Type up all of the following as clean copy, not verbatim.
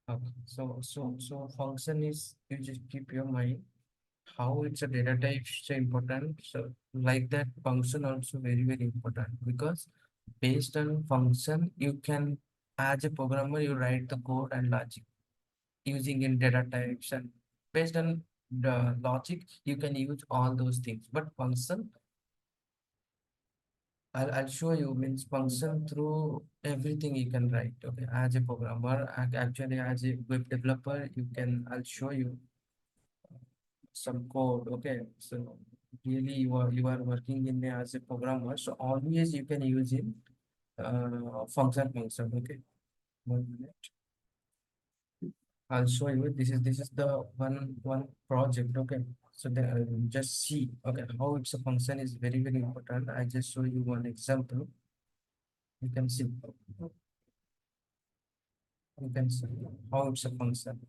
Okay. So function is, you just keep your mind how it's a data type so important. So like that function also very important, because based on function you can, as a programmer, you write the code and logic using in data types, and based on the logic you can use all those things. But function, I'll show you, means function through everything you can write. Okay, as a programmer, actually as a web developer, you can, I'll show you some code. Okay, so really you are working in as a programmer, so always you can use in function. Okay, 1 minute. I'll show you. This is the one project. Okay, so then just see. Okay, how it's a function is very important. I just show you one example. You can see. You can see how it's a function.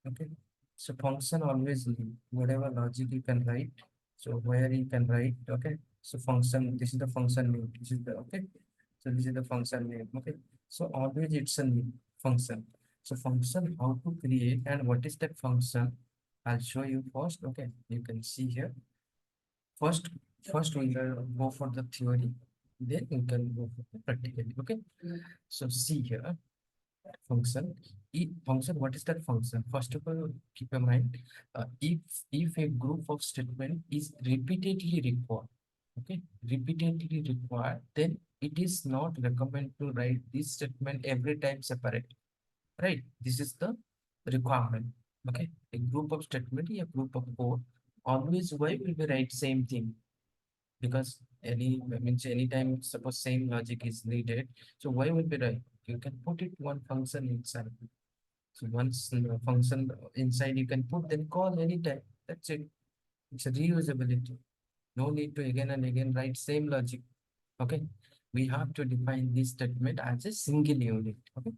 Okay, so function always leave whatever logic you can write. So where you can write. Okay, so function. This is the function name. This is the, okay. So this is the function name. Okay, so always it's a name function. So function, how to create and what is that function? I'll show you first. Okay, you can see here. First, first we will go for the theory. Then you can go for the practically. Okay, so see here. Function, function, what is that function? First of all, keep in mind, if a group of statement is repeatedly required, okay, repeatedly required, then it is not recommended to write this statement every time separate, right? This is the requirement. Okay, a group of statement, a group of code, always why will we write same thing? Because any, means anytime suppose same logic is needed, so why would be right? You can put it one function inside. So once the function inside you can put, then call anytime. That's it. It's a reusability. No need to again and again write same logic. Okay, we have to define this statement as a single unit. Okay,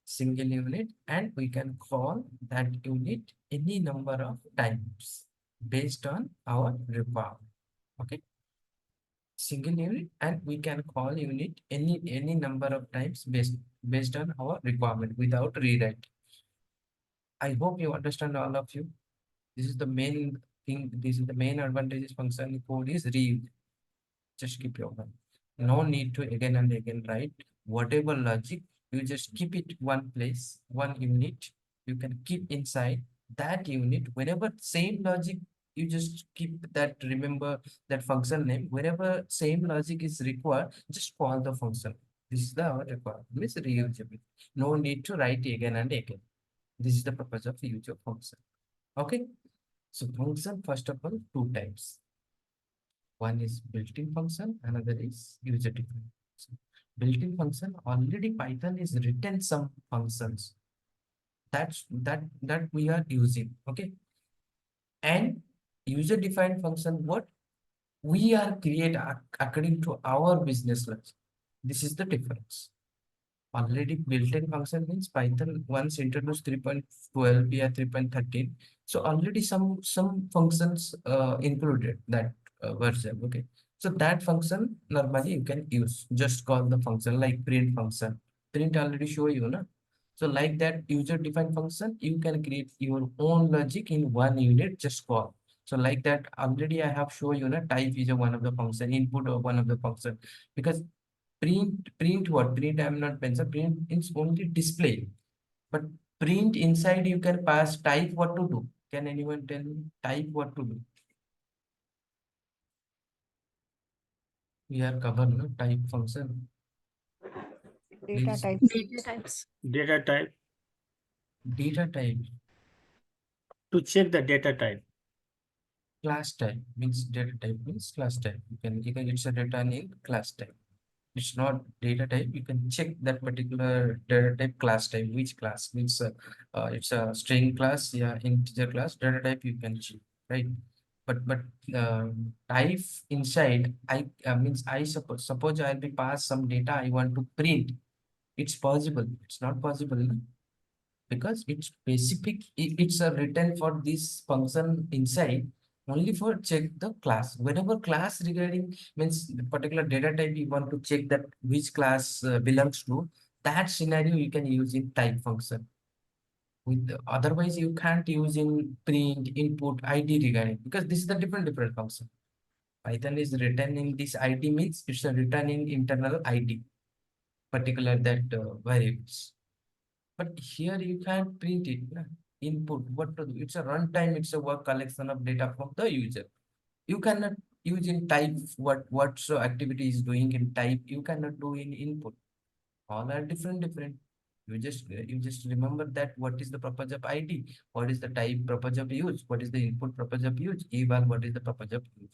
single unit, and we can call that unit any number of times based on our requirement. Okay, single unit, and we can call unit any number of times based on our requirement without rewrite. I hope you understand, all of you. This is the main thing. This is the main advantages function code is reuse. Just keep your mind. No need to again and again write whatever logic. You just keep it one place, one unit. You can keep inside that unit. Whenever same logic, you just keep that. Remember that function name. Whenever same logic is required, just call the function. This is the our requirement. Means reusable. No need to write again and again. This is the purpose of use of function. Okay. So function, first of all, two types. One is built-in function, another is user-defined function. Built-in function, already Python is written some functions that we are using. Okay. And user-defined function, what we are create according to our business logic. This is the difference. Already built-in function means Python once introduced 3.12 or 3.13. So already some functions included that version. Okay. So that function normally you can use. Just call the function like print function. Print already show you, na? So like that user-defined function, you can create your own logic in one unit, just call. So like that already I have shown you, na, type is a one of the function, input of one of the function. Because print what? Print I'm not mentioning. Print is only display. But print inside you can pass type what to do. Can anyone tell me type what to do? We are covered, no? Type function. Data Please. types. Data types. Data type, Data type. to check the data type. Class type means data type means class type. You can it's a data name class type. It's not data type. You can check that particular data type class type. Which class means it's a string class, yeah, integer class. Data type you can check, right? But type inside I means I suppose I'll be pass some data I want to print. It's possible. It's not possible, no? Because it's specific. It's a written for this function inside only for check the class. Whenever class regarding means the particular data type you want to check that which class belongs to, that scenario you can use in type function. Otherwise you can't use in print, input, ID regarding, because this is the different function. Python is returning this ID means it's a returning internal ID, particular that variables. But here you can't print it. Input, what to do? It's a runtime, it's a work collection of data from the user. You cannot use in type what so activity is doing in type, you cannot do in input. All are different. You just remember that what is the purpose of ID, what is the type purpose of use, what is the input purpose of use, eval what is the purpose of use.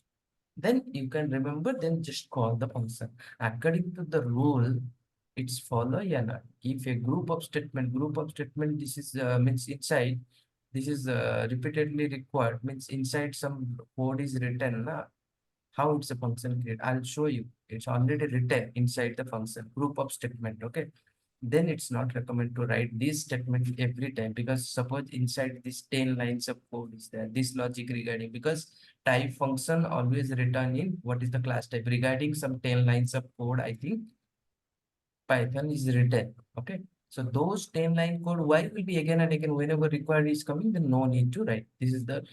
Then you can remember, then just call the function. According to the rule, it's follow or not. If a group of statement, this is means inside, this is repeatedly required, means inside some code is written. How it's a function create? I'll show you. It's already written inside the function, group of statement, okay? Then it's not recommended to write this statement every time, because suppose inside this 10 lines of code is there, this logic regarding, because type function always return in what is the class type regarding some 10 lines of code, I think Python is written, okay? So those 10-line code, why will be again and again whenever required is coming, then no need to write. This is the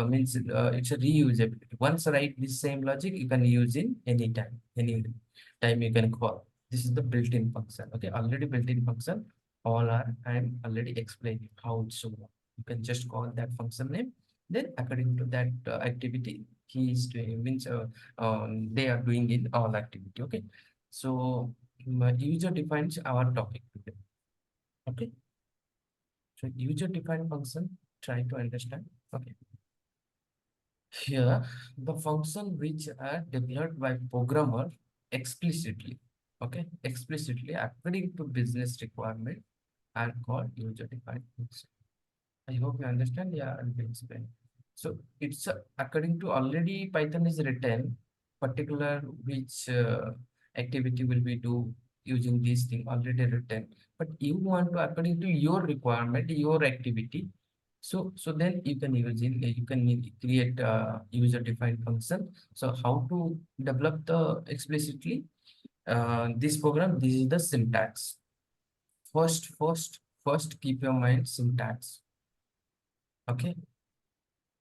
means it's a reusability. Once write this same logic, you can use in any time you can call. This is the built-in function, okay? Already built-in function. All are I'm already explaining how it should work. You can just call that function name. Then according to that activity, he is doing, means they are doing in all activity, okay? So user defines our topic today. Okay. So user defined function, try to understand. Okay. Here, the function which are developed by programmer explicitly, okay, explicitly according to business requirement are called user defined function. I hope you understand. Yeah, I'll be explaining. So it's according to already Python is written, particular which activity will be do using this thing already written. But you want to according to your requirement, your activity. So then you can use it. You can create a user defined function. So how to develop the explicitly this program? This is the syntax. First, keep your mind syntax. Okay.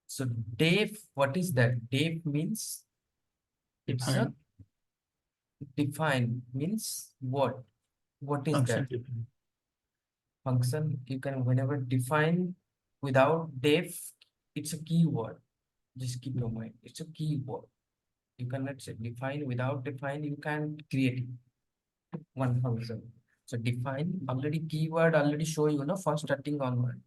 So def, what is that? Def means it's a define means what? What is Function that? define. Function you can whenever define without def, it's a keyword. Just keep your mind. It's a keyword. You cannot say define without define, you can create one function. So define already keyword already show you know first starting on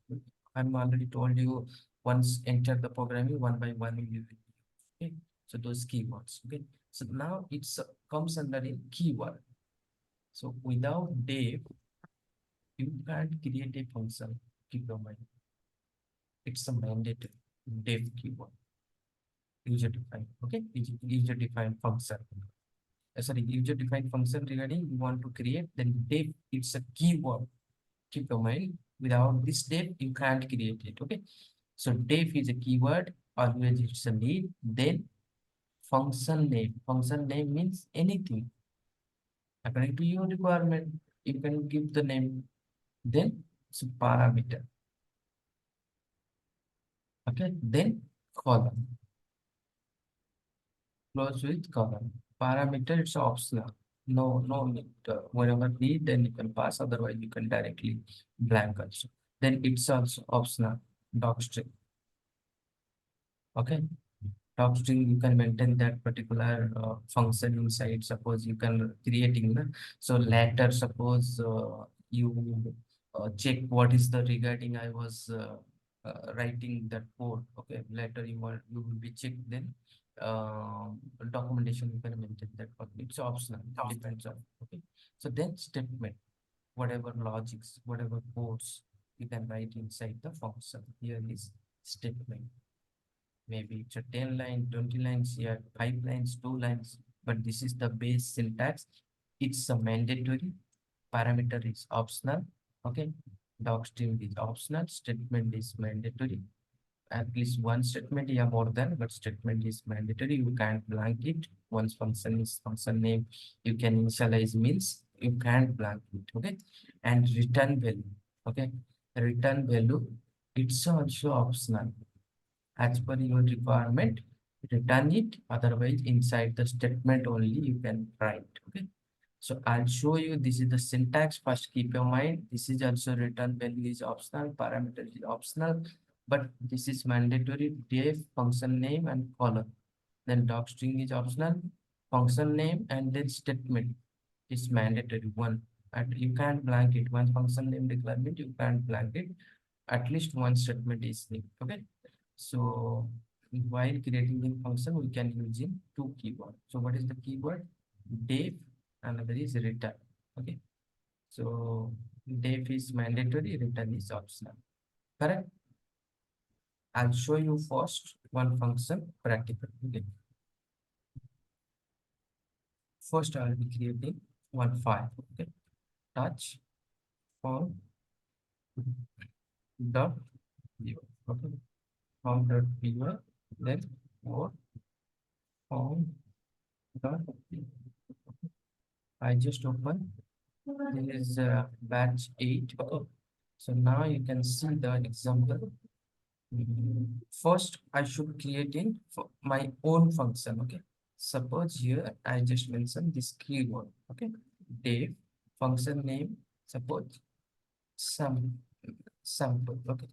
I'm already told you once enter the programming one by one you will. Okay, so those keywords. Okay, so now it's comes under a keyword. So without def, you can't create a function. Keep your mind. It's a mandatory def keyword. User defined. Okay, user defined function. Sorry, user defined function regarding you want to create, then def it's a keyword. Keep your mind. Without this def, you can't create it. Okay, so def is a keyword. Always it's a need. Then function name. Function name means anything. According to your requirement, you can give the name. Then it's a parameter. Okay, then column. Close with column. Parameter, it's optional. No need. Whenever need, then you can pass. Otherwise, you can directly blank also. Then it's also optional. Docstring. Okay. Docstring, you can maintain that particular function inside. Suppose you can creating the so later. Suppose you check what is the regarding. I was writing that code. Okay, later you will be checked. Then documentation you can maintain that, but it's optional. Depends on. Okay, so then statement, whatever logics, whatever codes you can write inside the function. Here is statement. Maybe it's a 10 line, 20 lines here, 5 lines, 2 lines, but this is the base syntax. It's a mandatory. Parameter is optional. Okay. Docstring is optional. Statement is mandatory. At least one statement, yeah, more than, but statement is mandatory. You can't blank it. Once function is function name, you can initialize means you can't blank it. Okay. And return value. Okay. return value, it's also optional. As per your requirement, return it. Otherwise, inside the statement only you can write. Okay. So I'll show you. This is the syntax. First, keep your mind. This is also return value is optional. Parameter is optional, but this is mandatory. Def, function name, and column. Then docstring is optional. Function name and then statement is mandatory one. And you can't blank it. One function name requirement, you can't blank it. At least one statement is needed. Okay. So while creating the function, we can use in two keywords. So what is the keyword? Def, another is return. Okay. So def is mandatory, return is optional. Correct? I'll show you first one function practical. Okay. First, I'll be creating one file. Okay. Touch form dot view. Okay. Form dot view. Then or form dot view. I just open. This is batch 8. Okay. So now you can see the example. First, I should create in for my own function. Okay. Suppose here I just mentioned this keyword. Okay. Def, function name, suppose sample. Okay.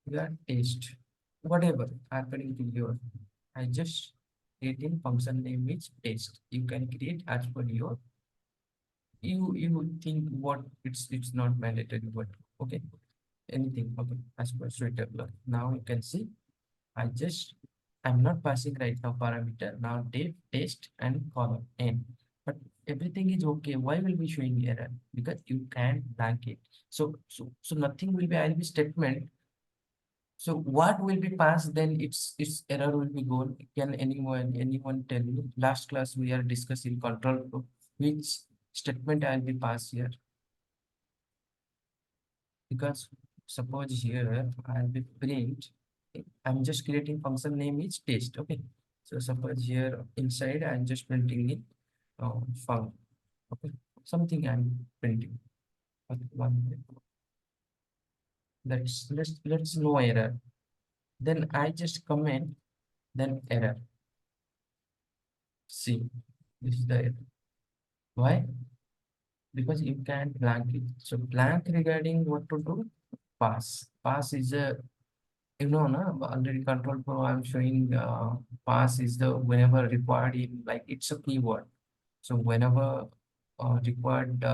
Your taste, whatever according to your. I just creating function name is taste. You can create as per your. You think what it's not mandatory, but okay. Anything, okay, as per suitable. Now you can see I'm not passing right now parameter. Now def, taste, and column n. But everything is okay. Why will be showing error? Because you can't blank it. So nothing will be, I'll be statement. So what will be passed, then its error will be gone. Can anyone tell me? Last class we are discussing control flow. Which statement I'll be passed here? Because suppose here I'll be print. I'm just creating function name is taste. Okay. So suppose here inside I'm just printing it fun. Okay. Something I'm printing. Okay, one minute. Let's no error. Then I just comment, then error. See, this is the error. Why? Because you can't blank it. So blank regarding what to do? Pass. Pass is a already control flow. I'm showing pass is the whenever required in, like, it's a keyword. So whenever required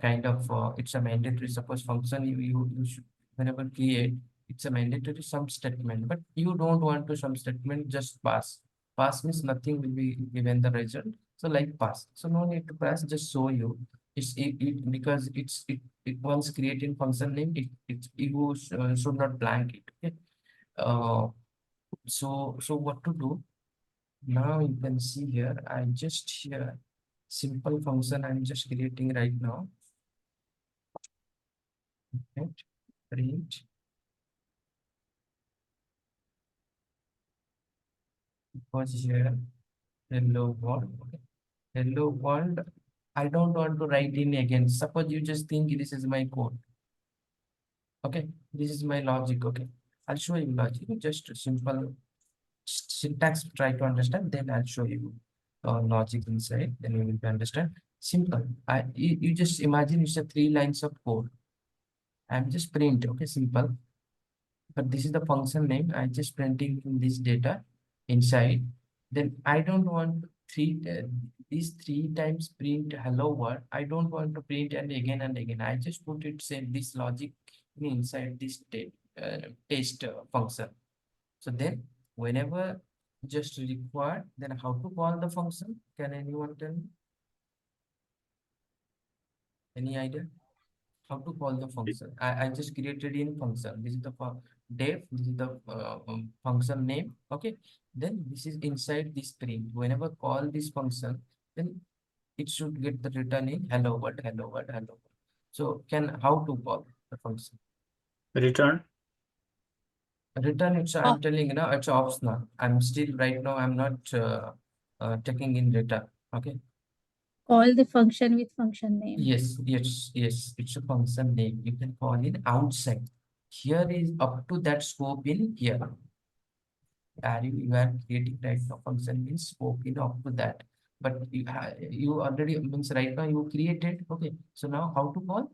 kind of it's a mandatory. Suppose function you should whenever create, it's a mandatory some statement, but you don't want to some statement, just pass. Pass means nothing will be given the result. So like pass. So no need to pass, just show you. It because it once creating function name, you should not blank it. Okay. So what to do? Now you can see here, I just here simple function I'm just creating right now. Right? Print. Because here hello world. Okay. Hello world. I don't want to write in again. Suppose you just think this is my code. Okay, this is my logic. Okay, I'll show you logic. Just simple syntax. Try to understand. Then I'll show you logic inside. Then you will understand. Simple. You just imagine it's a 3 lines of code. I'm just print. Okay, simple. But this is the function name. I just printing this data inside. Then I don't want these 3 times print hello world. I don't want to print and again. I just put it say this logic inside this test function. So then whenever just required, then how to call the function? Can anyone tell me? Any idea? How to call the function? I just created in function. This is the def. This is the function name. Okay. Then this is inside this print. Whenever call this function, then it should get the return in hello world, hello world, hello world. So how to call the function? Return. Return, I'm telling you now, it's optional. I'm still right now, I'm not taking in return. Okay. call the function with function name. Yes, it's a function name. You can call it outside. Here is up to that scope in here. You are creating right now function means scope in up to that. But you already means right now you created. Okay. So now how to call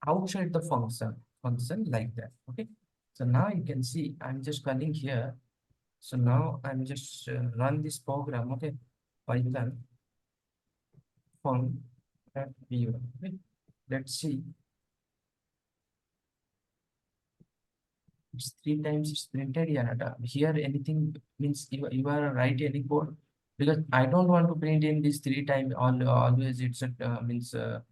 outside the function like that. Okay. So now you can see I'm just calling here. So now I'm just run this program. Okay. Python fun at view. Okay. Let's see. It's 3 times it's printed. Yeah, here anything means you are write any code because I don't want to print in this 3 times. Always it's means a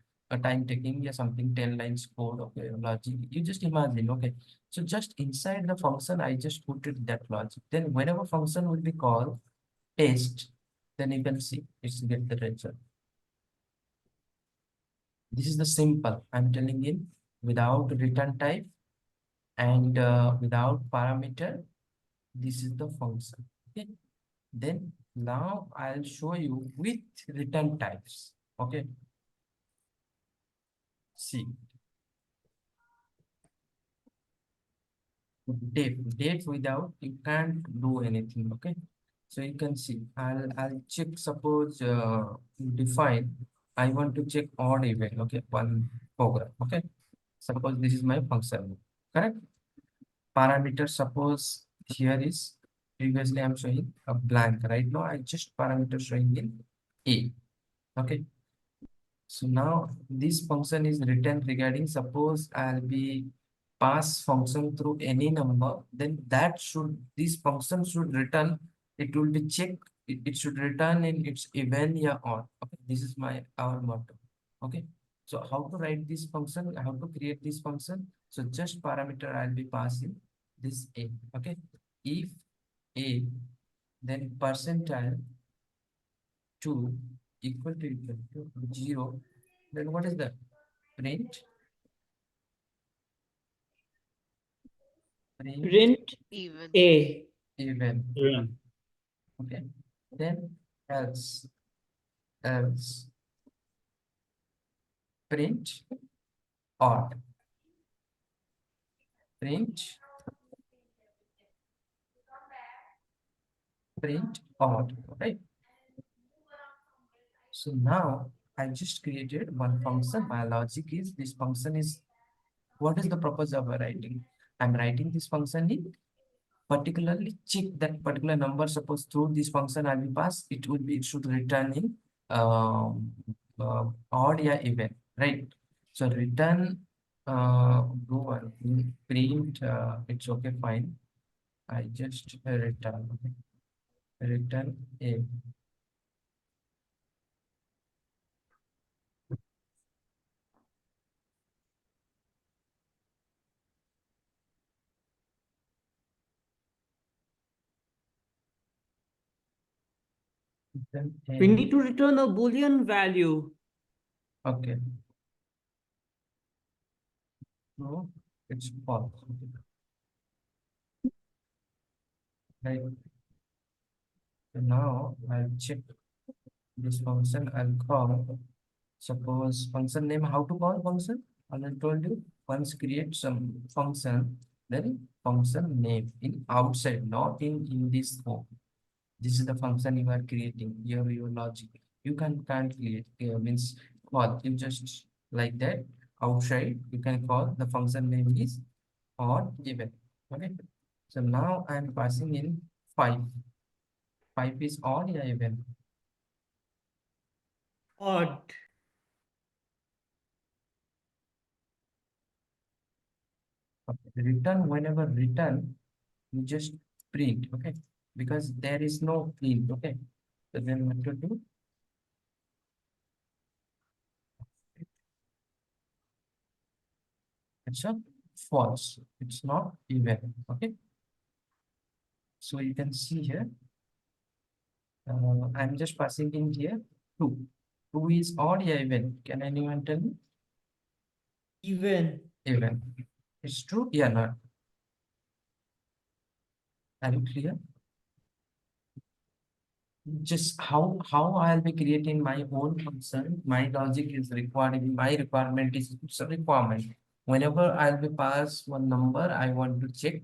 time taking. Yeah, something 10 lines code. Okay, logic. You just imagine. Okay, so just inside the function I just put it that logic. Then whenever function will be called test, then you can see it's get the result. This is the simple. I'm telling in without return type and without parameter. This is the function. Okay. Then now I'll show you with return types. Okay. See. Date without you can't do anything. Okay. So you can see I'll check suppose define I want to check odd event. Okay, one program. Okay. Suppose this is my function. Correct. Parameter suppose here is previously I'm showing a blank. Right now I just parameter showing in A. Okay. So now this function is written regarding suppose I'll be pass function through any number, then this function should return, it will be checked, it should return in its even yeah or. Okay, this is our motto. Okay, so how to write this function, how to create this function? So just parameter I'll be passing this A. Okay, if A, then percentile 2 equal to 0, then what is the print Print Even. A. even. Yeah. Okay, then else print odd, print odd, right? So now I just created one function. My logic is this function is what is the purpose of writing? I'm writing this function in particularly check that particular number. Suppose through this function I will pass, it should return in odd or even, right? So return do one print it's okay, fine. I just return A. Return We A. need to return a Boolean value. Okay. No, it's false. Right. So now I'll check this function. I'll call. Suppose function name. How to call function? I told you once create some function, then function name in outside, not in this scope. This is the function you are creating. Your logic. You can't create means call. You just like that outside. You can call the function name is or even. Okay. So now I'm passing in 5. 5 is odd or even? Odd. Okay. Return whenever return, you just print. Okay, because there is no print. Okay, so then what to do? It's a false. It's not even. Okay, so you can see here. I'm just passing in here 2. 2 is odd or even? Can anyone tell me? Even. Even. It's true. Yeah, not. Are you clear? just how I'll be creating my own function. My logic is required. My requirement is it's a requirement. Whenever I'll be pass one number, I want to check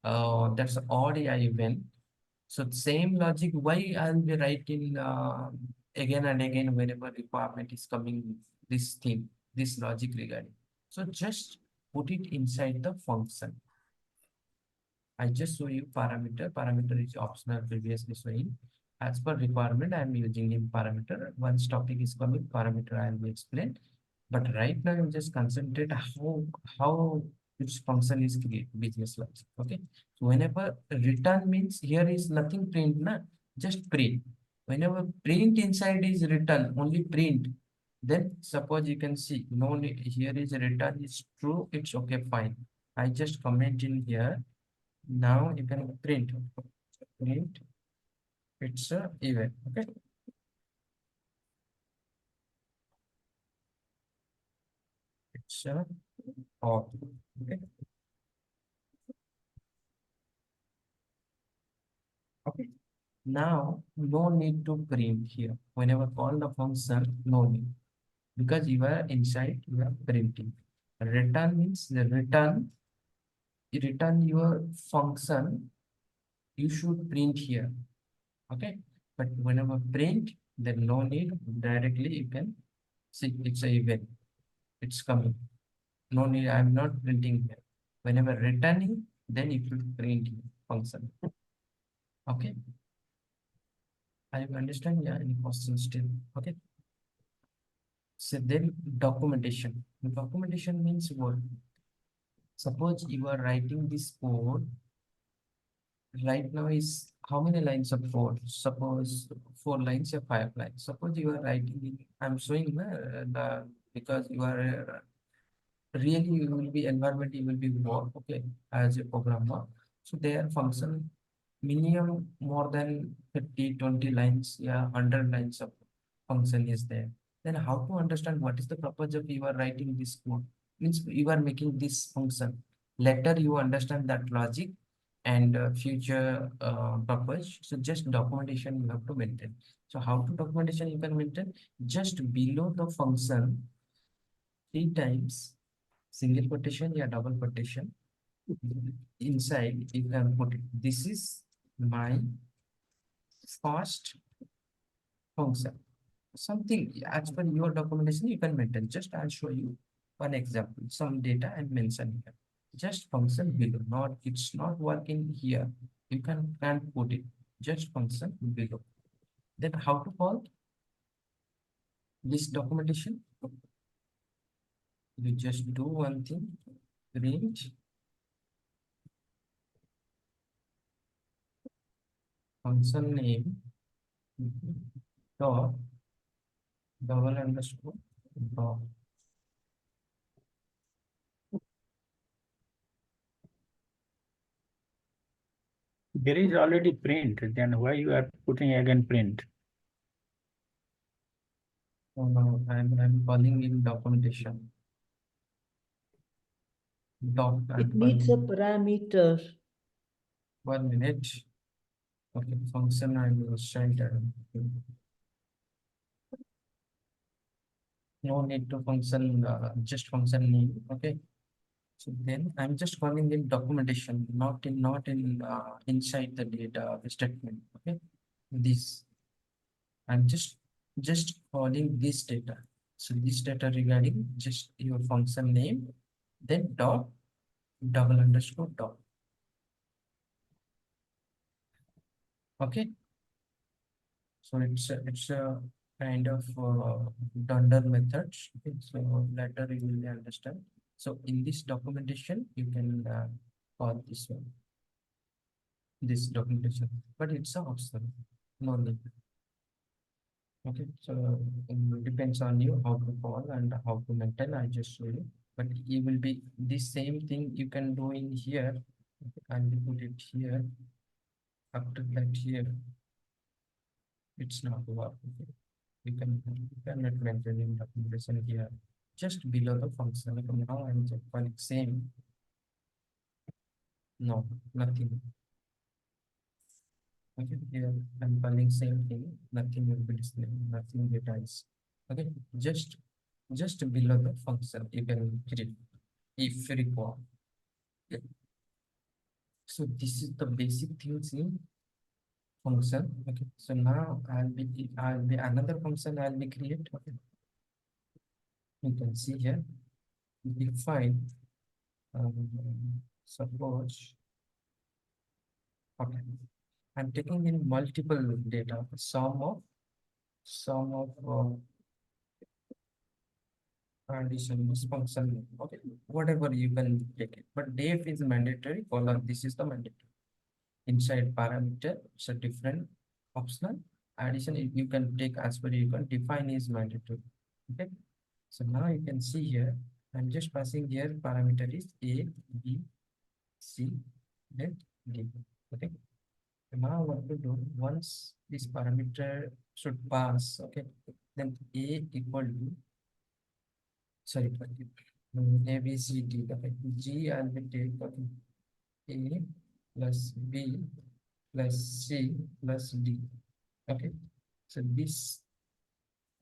that's odd or even. So the same logic, why I'll be writing again and again whenever requirement is coming, this thing, this logic regarding. So just put it inside the function. I just show you parameter. Parameter is optional previously showing. As per requirement, I am using in parameter. Once topic is coming, parameter I will explain. But right now, you just concentrate how which function is created, business logic. Okay. So whenever return means here is nothing print, na, just print. Whenever print inside is return, only print. Then suppose you can see no need here is return is true, it's okay, fine. I just comment in here. Now you can print it's a event. Okay. It's a or okay. Okay. Now no need to print here. Whenever call the function, no need. Because you are inside, you are printing. Return means the return your function, you should print here. Okay. But whenever print, then no need, directly you can see it's a event. It's coming. No need, I'm not printing here. Whenever returning, then it will print here, function. Okay. I understand. Yeah, any questions still? Okay. So then documentation. Documentation means what? Suppose you are writing this code. Right now is how many lines of code? Suppose 4 lines or 5 lines. Suppose you are writing it, I'm showing the because you are really you will be environment, you will be more okay as a programmer. So their function minimum more than 50, 20 lines, yeah, 100 lines of function is there. Then how to understand what is the purpose of you are writing this code? Means you are making this function. Later you understand that logic and future purpose. So just documentation you have to maintain. So how to documentation you can maintain? Just below the function 3 times single quotation, yeah, double quotation. Inside you can put it. This is my first function. Something as per your documentation you can maintain. Just I'll show you one example. Some data and mention here. Just function below. Not it's not working here. You can't put it. Just function below. Then how to call this documentation? You just do one thing. Print function name dot double underscore dot. There is already print, then why you are putting again print? No, I'm calling in documentation. Dot. It needs a parameter. 1 minute. Okay, function I will send. No need to function, just function name. Okay. So then I'm just calling in documentation, not in inside the data statement. Okay. This I'm just calling this data. So this data regarding just your function name, then dot double underscore dot. Okay. So it's a kind of dunder methods. Okay. So later you will understand. So in this documentation, you can call this one, this documentation, but it's a option, no need. Okay, so depends on you how to call and how to maintain. I just show you, but it will be the same thing you can do in here. And put it here. After that here, it's not work. Okay. You cannot maintain in documentation here. Just below the function. Like now I'm just calling same. No, nothing. Okay, here I'm calling same thing, nothing will be displayed, nothing data is. Okay, just below the function you can create if required. Okay. So this is the basic things in function. Okay, so now I'll be another function I'll be create. Okay, you can see here define suppose. Okay, I'm taking in multiple data, sum of addition is function. Okay, whatever you can take it, but def is mandatory. Colon, this is the mandatory. Inside parameter, it's a different optional. Addition, if you can take as per you can define is mandatory. Okay, so now you can see here. I'm just passing here parameter is A, B, C, then D. Okay. Now what to do once this parameter should pass, okay, then A equal to sorry A B C D, okay, G I'll be take, okay, A plus B plus C plus D, okay, so this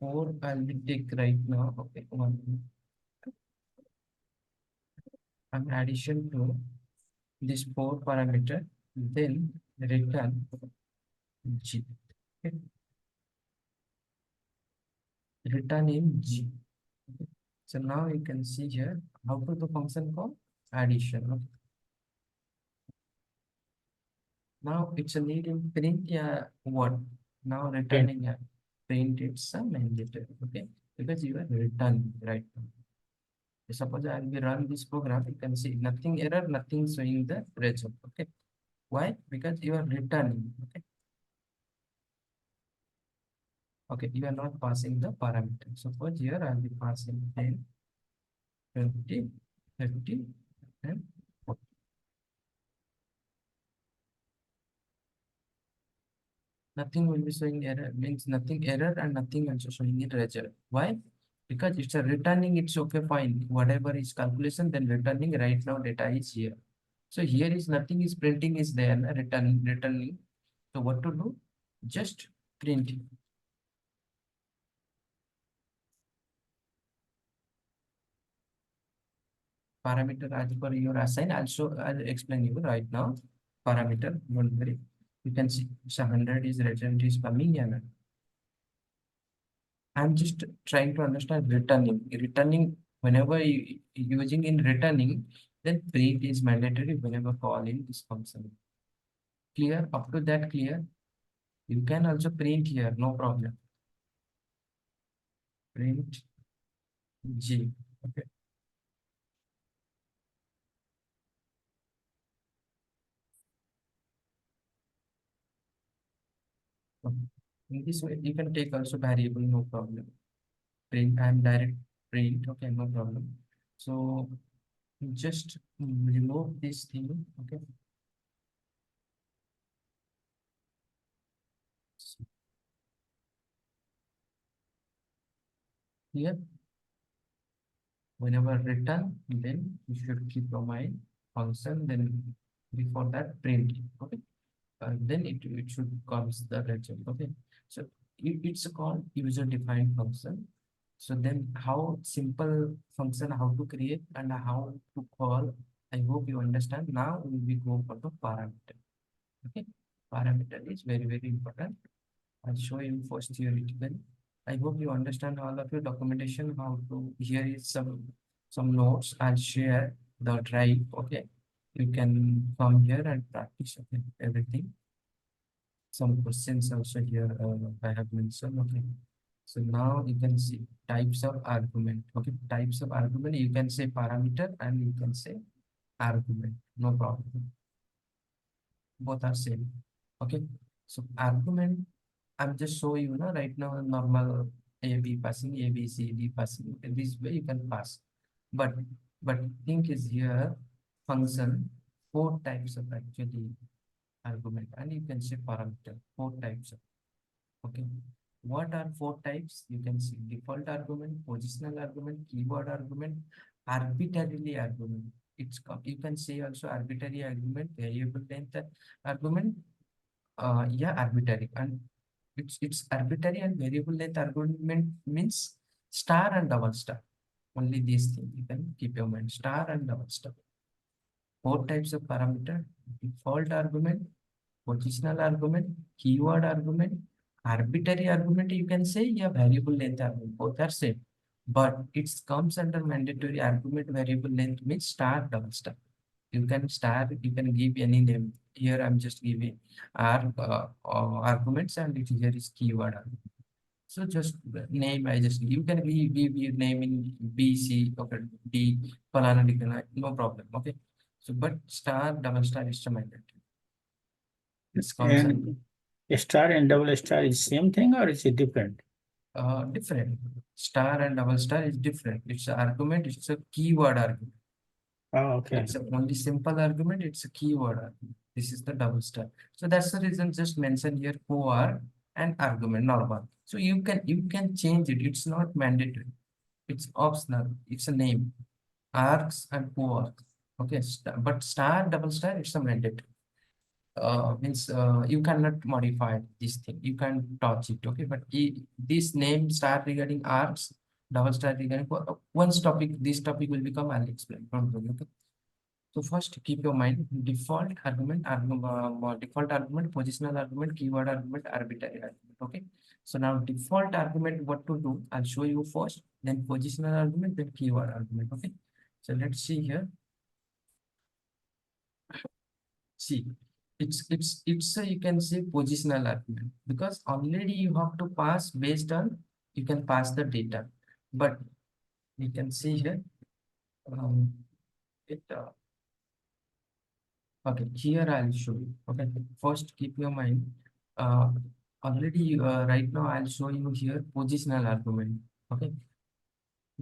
4 I'll be take right now, okay, one an addition to this 4 parameter, then return G, okay, return in G. Okay. So now you can see here how to the function called addition. Okay. Now it's a need in print what? Now returning a print it's a mandatory. Okay, because you are returning right now. Suppose I will be run this program, you can see nothing error, nothing showing the result. Okay, why? Because you are returning. Okay. Okay, you are not passing the parameter. Suppose here I will be passing 10, 20, 30, and 40. Nothing will be showing error, means nothing error and nothing also showing in result. Why? Because it's a returning, it's okay, fine. Whatever is calculation, then returning right now data is here. So here is nothing is printing is there, returning. So what to do? Just print. Parameter as per your assign. Also, I'll explain you right now. Parameter, don't worry. You can see it's 100 is result is coming and I'm just trying to understand returning. Returning whenever you using in returning, then print is mandatory whenever call in this function. Clear? Up to that clear? You can also print here, no problem. Print G. Okay. In this way, you can take also variable, no problem. Print and direct print, okay, no problem. So just remove this thing, okay. Here, whenever return, then you should keep your mind function, then before that print, okay. Then it should comes the result, okay. So it's called user defined function. So then how simple function, how to create and how to call, I hope you understand. Now we go for the parameter. Okay, parameter is very, very important. I'll show you first theoretical. I hope you understand all of your documentation, how to, here is some notes I'll share the drive. Okay, you can come here and practice, okay, everything. Some questions also here I have mentioned. Okay, so now you can see types of argument. Okay, types of argument, you can say parameter and you can say argument, no problem, both are same. Okay, so argument, I'm just show you now right now normal a b passing, a b c d passing, this way you can pass, but thing is here function 4 types of actually argument and you can say parameter 4 types of. Okay, what are 4 types? You can see default argument, positional argument, keyword argument, arbitrarily argument. You can say also arbitrary argument, variable length argument, Yeah, arbitrary, and it's arbitrary and variable length argument means star and double star. Only these things you can keep your mind, star and double star. 4 types of parameter: default argument, positional argument, keyword argument, arbitrary argument. You can say, yeah, variable length argument. Both are same, but it comes under mandatory argument. Variable length means star, double star. You can star, you can give any name. Here I'm just giving arguments, and it here is keyword argument. So just name, I just, you can give your name in B, C, okay, D, Palana, no problem, okay. So, but star, double star is mandatory. This comes And a star and double star is same thing or is it different? different. Star and double star is different. It's an argument, it's a keyword argument. Oh, okay. It's a only simple argument, it's a keyword argument. This is the double star. So that's the reason just mention here core and argument normal. So you can change it. It's not mandatory. It's optional. It's a name. Arcs and co-arcs. Okay, but star, double star, it's a mandatory. Means you cannot modify this thing. You can touch it. Okay, but this name star regarding arcs, double star regarding once topic, this topic will become, I'll explain. Don't worry, okay. So first, keep your mind default argument, default argument, positional argument, keyword argument, arbitrary argument. Okay. So now default argument, what to do? I'll show you first, then positional argument, then keyword argument. Okay. So let's see here. See, it's a, you can say positional argument, because already you have to pass based on, you can pass the data, but you can see here. Okay, here I'll show you. Okay, first keep your mind. Already right now I'll show you here positional argument. Okay,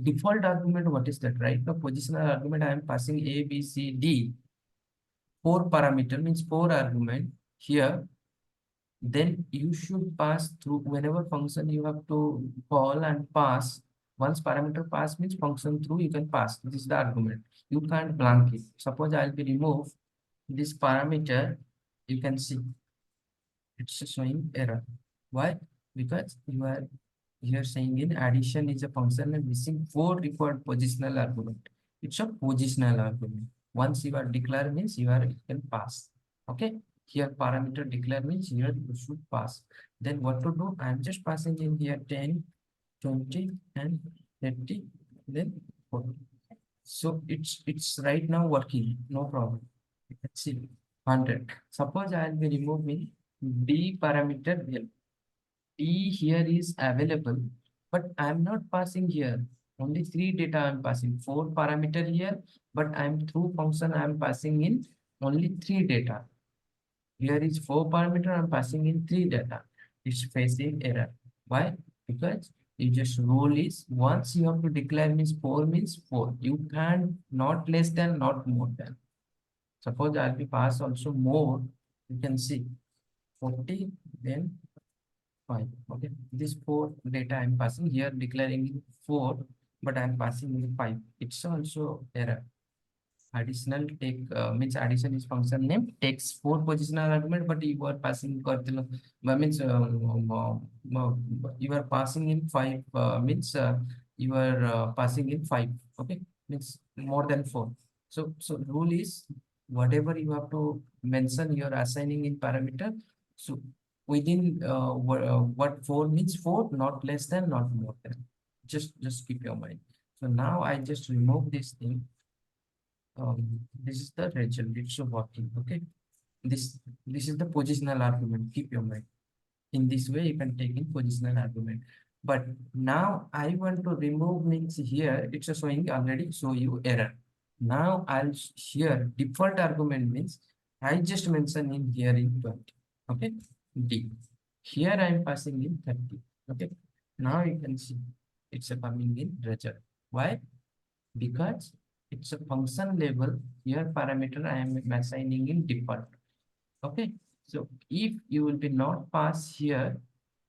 default argument, what is that? Right now positional argument, I am passing A, B, C, D. 4 parameter means 4 argument here. Then you should pass through whenever function you have to call and pass. Once parameter pass means function through, you can pass. This is the argument. You can't blank it. Suppose I'll be remove this parameter, you can see it's showing error. Why? Because you are here saying in addition is a function and missing 4 required positional argument. It's a positional argument. Once you are declare means you can pass. Okay. Here parameter declare means here you should pass. Then what to do? I'm just passing in here 10, 20, and 30, then 40. So it's right now working, no problem. Let's see, 100. Suppose I'll be removing D parameter here. D here is available, but I'm not passing here. Only 3 data I'm passing. 4 parameter here, but I'm through function I'm passing in only 3 data. Here is 4 parameter, I'm passing in 3 data. It's facing error. Why? Because you just rule is once you have to declare means 4 means 4. You can't not less than, not more than. Suppose I'll be pass also more, you can see 40, then 5. Okay, this 4 data I'm passing here, declaring 4, but I'm passing in 5. It's also error. Additional take means addition is function name, takes 4 positional argument, but you are passing means you are passing in 5 means you are passing in 5. Okay, means more than 4. So rule is whatever you have to mention, you are assigning in parameter. So within what 4 means 4, not less than, not more than. Just keep your mind. So now I just remove this thing. This is the result. It's working. Okay. This is the positional argument. Keep your mind. In this way, you can take in positional argument. But now I want to remove means here it's a showing already show you error. Now I'll here default argument means I just mentioned in here in 20. Okay. D. Here I am passing in 30. Okay. Now you can see it's a coming in result. Why? Because it's a function label here parameter I am assigning in default. Okay, so if you will be not pass here,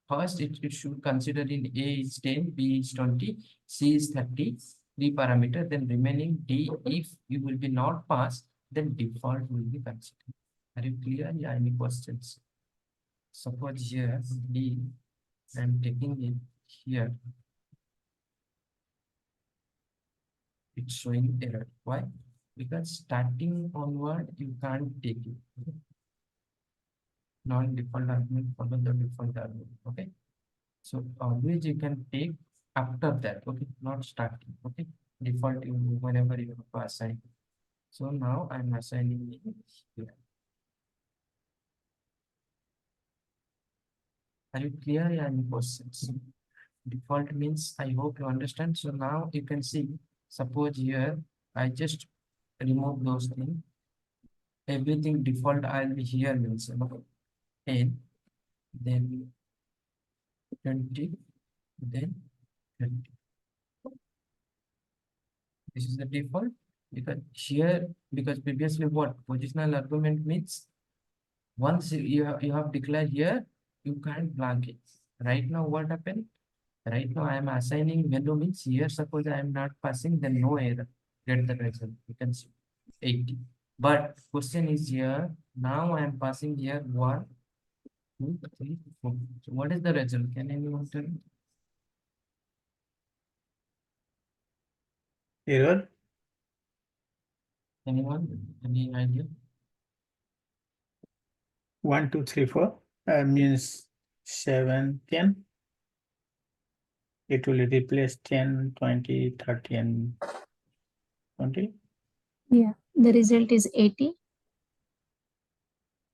first it should consider in A is 10, B is 20, C is 30, 3 parameter, then remaining D, if you will be not pass, then default will be considered. Are you clear? Yeah, any questions? suppose here D, I'm taking it here. It's showing error. Why? Because starting onward, you can't take it. Okay? Non-default argument follow the default argument. Okay. So always you can take after that. Okay, not starting. Okay, default you whenever you have to assign. So now I'm assigning it here. Are you clear? Any questions? Default means I hope you understand. So now you can see, suppose here I just remove those things. Everything default I'll be here means 10, then 20, then 30. This is the default because here, because previously what positional argument means, once you have declared here, you can't blank it. Right now, what happened? Right now, I am assigning value means here, suppose I am not passing, then no error. Get the result. You can see 80. But question is here, now I am passing here 1, 2, 3, 4. So what is the result? Can anyone tell me? Error. Anyone? Any idea? 1, 2, 3, 4 means 7, 10. It will replace 10, 20, 30, and 20. Yeah, the result is 80.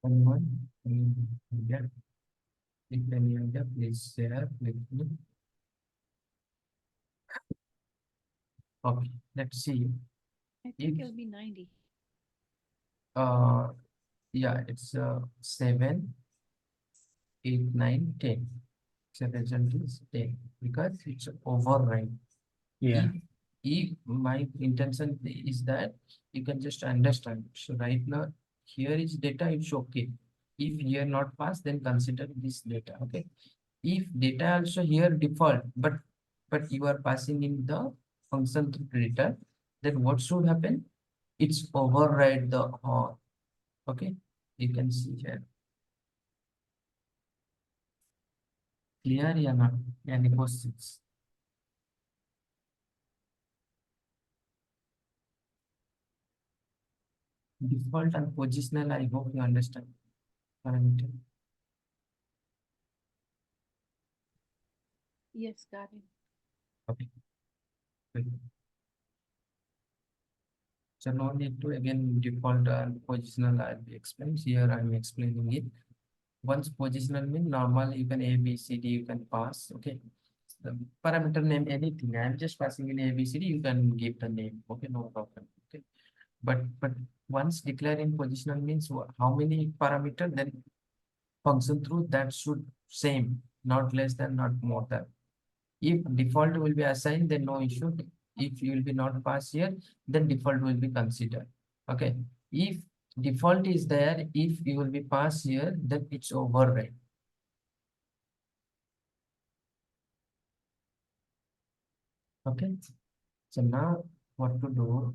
Anyone? Any idea? If any idea, please share with me. Okay, let's see. I think If- it'll be 90. Yeah, it's 7, 8, 9, 10. So the result is 10 because it's override. Yeah. If my intention is that you can just understand. So right now here is data, it's okay. If here not passed, then consider this data. Okay. If data also here default, but you are passing in the function to data, then what should happen? It's override the okay. You can see here. Clear or not? Any questions? Default and positional, I hope you understand. Parameter. Yes, got it. Okay. Good. So no need to again default and positional I'll be explained. Here I'm explaining it. Once positional mean normal, you can A, B, C, D, you can pass. Okay. The parameter name anything. I'm just passing in A, B, C, D, you can give the name. Okay, no problem. Okay. But once declaring positional means how many parameter, then function through that should same, not less than, not more than. If default will be assigned, then no issue. If you will be not pass here, then default will be considered. Okay. If default is there, if you will be pass here, then it's override. Okay. So now what to do?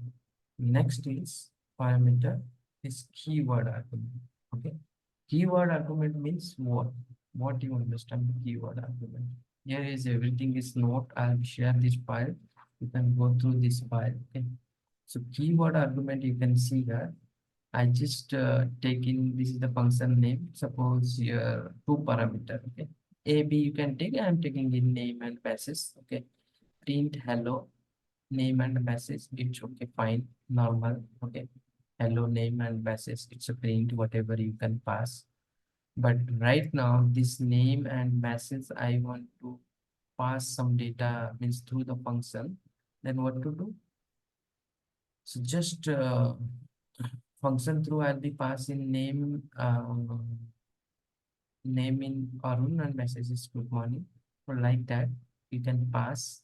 Next is parameter is keyword argument. Okay. Keyword argument means what? What you understand keyword argument? Here is everything is note. I'll share this file. You can go through this file. Okay. So keyword argument you can see here. I just take in this is the function name. Suppose here 2 parameter. Okay. A, B you can take. I'm taking in name and message. Okay. Print hello, name and message. It's okay, fine, normal. Okay. Hello, name and message. It's a print, whatever you can pass. But right now, this name and message, I want to pass some data means through the function. Then what to do? So just function through I'll be passing name name in Arun and message is good morning. So like that, you can pass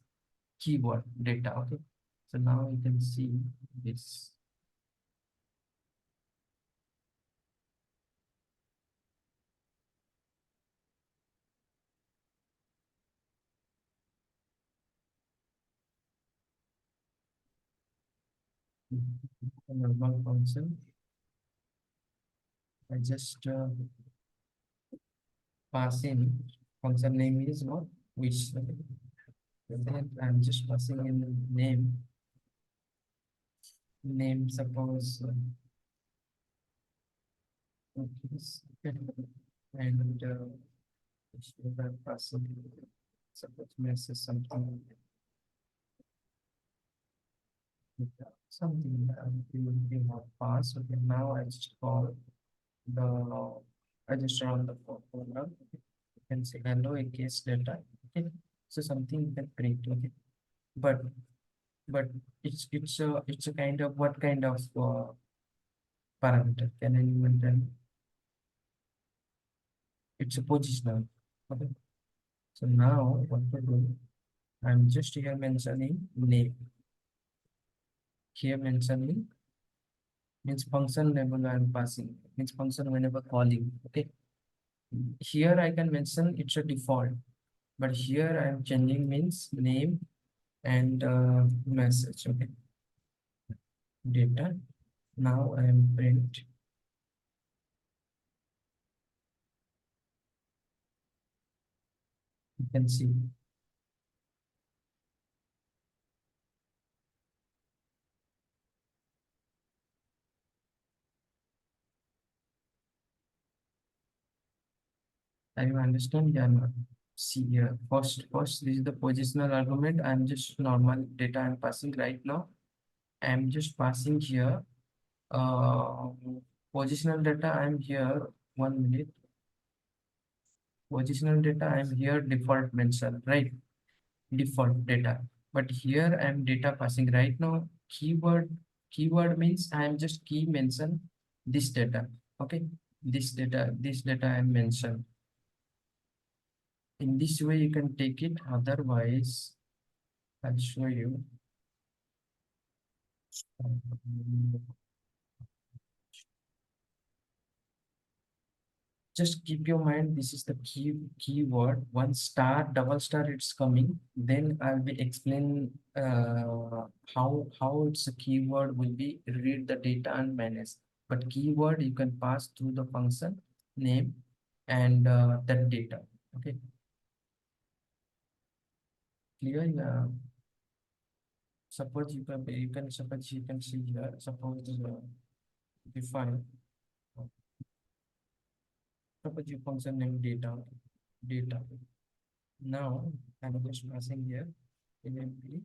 keyword data. Okay. So now you can see this. Normal function. I just passing function name is what which. Okay. Then I'm just passing in name suppose okay, and I'm passing suppose message something something you have passed. Okay, now I just call the I just run the program. You can say hello a case data. Okay, so something you can print. Okay, but but it's a kind of what kind of parameter? Can anyone tell me? It's a positional. Okay, so now what to do? I'm just here mentioning name. Here mentioning means function label I'm passing means function whenever calling. Okay, here I can mention it's a default, but here I'm changing means name and message. Okay, data. Now I am print. You can see are you understand? Yeah, no. See here first this is the positional argument. I'm just normal data I'm passing right now. I'm just passing here positional data. I'm here 1 minute. Positional data I'm here default mention, right? Default data, but here I'm data passing right now. Keyword means I'm just key mention this data. Okay, this data I mentioned. In this way you can take it, otherwise I'll show you. Just keep your mind, this is the keyword. One star, double star, it's coming. Then I'll be explain how it's a keyword will be read the data and manage. But keyword you can pass through the function name and that data. Okay, clear? Yeah. Suppose suppose you can see here. Suppose define. Suppose you function name data. Now I'm just passing here MMP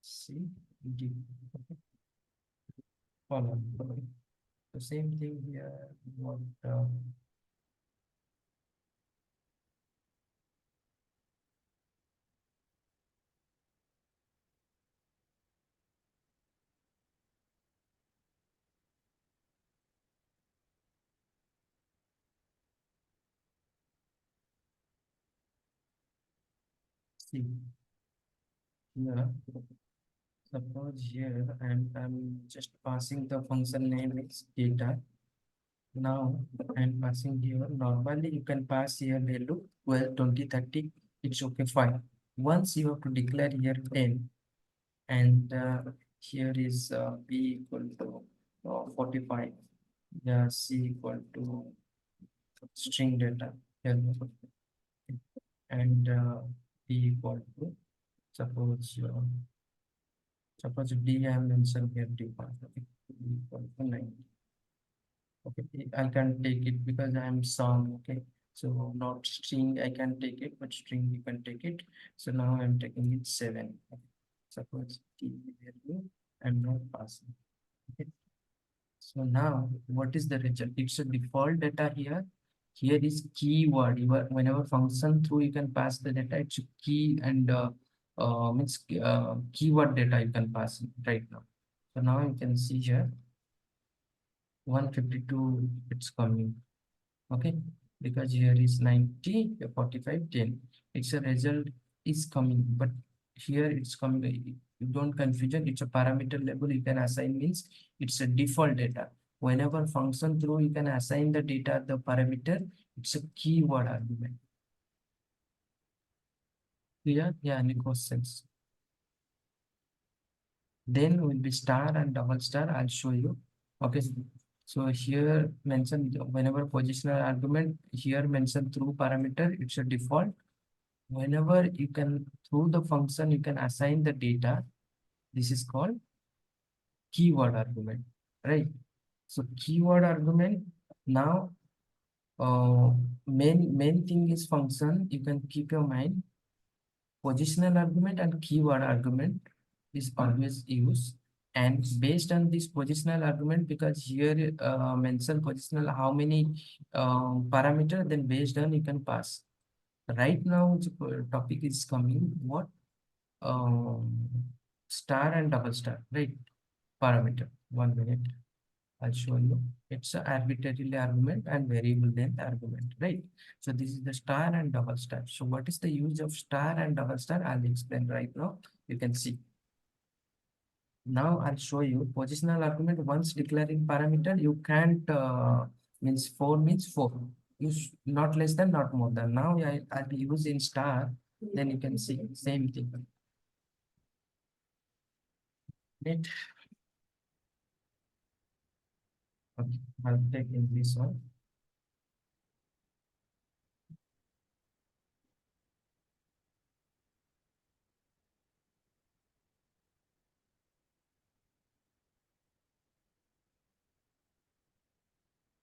C D. Okay. Column. Okay. The same thing here. What see here. Suppose here I'm just passing the function name is data. Now I'm passing here. Normally you can pass here value 12, 20, 30. It's okay, fine. Once you have to declare here 10, and here is B equal to 45. Yeah, C equal to string data here, and B equal to suppose suppose D I am mentioned here default. Okay, D equal to 9. Okay, I can take it because I am sum. Okay, so not string I can take it, but string you can take it. So now I'm taking it 7. Okay. Suppose T value I'm not passing. Okay. So now what is the result? It's a default data here. Here is keyword. Whenever function through you can pass the data. It's a key and means keyword data you can pass right now. So now you can see here 152 it's coming. Okay, because here is 90, 45, 10. It's a result is coming, but here it's coming. You don't confusion. It's a parameter label you can assign means it's a default data. Whenever function through you can assign the data the parameter. It's a keyword argument. Clear? Yeah, any questions? Then will be star and double star. I'll show you. Okay. So here mention whenever positional argument, here mention through parameter, it's a default. Whenever you can through the function, you can assign the data. This is called keyword argument, right? So keyword argument now, main thing is function. You can keep your mind. Positional argument and keyword argument is always used, and based on this positional argument, because here mention positional how many parameter, then based on you can pass. Right now the topic is coming what star and double star, right? Parameter. 1 minute, I'll show you. It's a arbitrary argument and variable length argument, right? So this is the star and double star. So what is the use of star and double star? I'll explain right now. You can see. Now I'll show you positional argument. Once declaring parameter, you can't means 4 means 4. Use not less than, not more than. Now I'll be using star. Then you can see same thing. Right? Okay, I'll take in this one.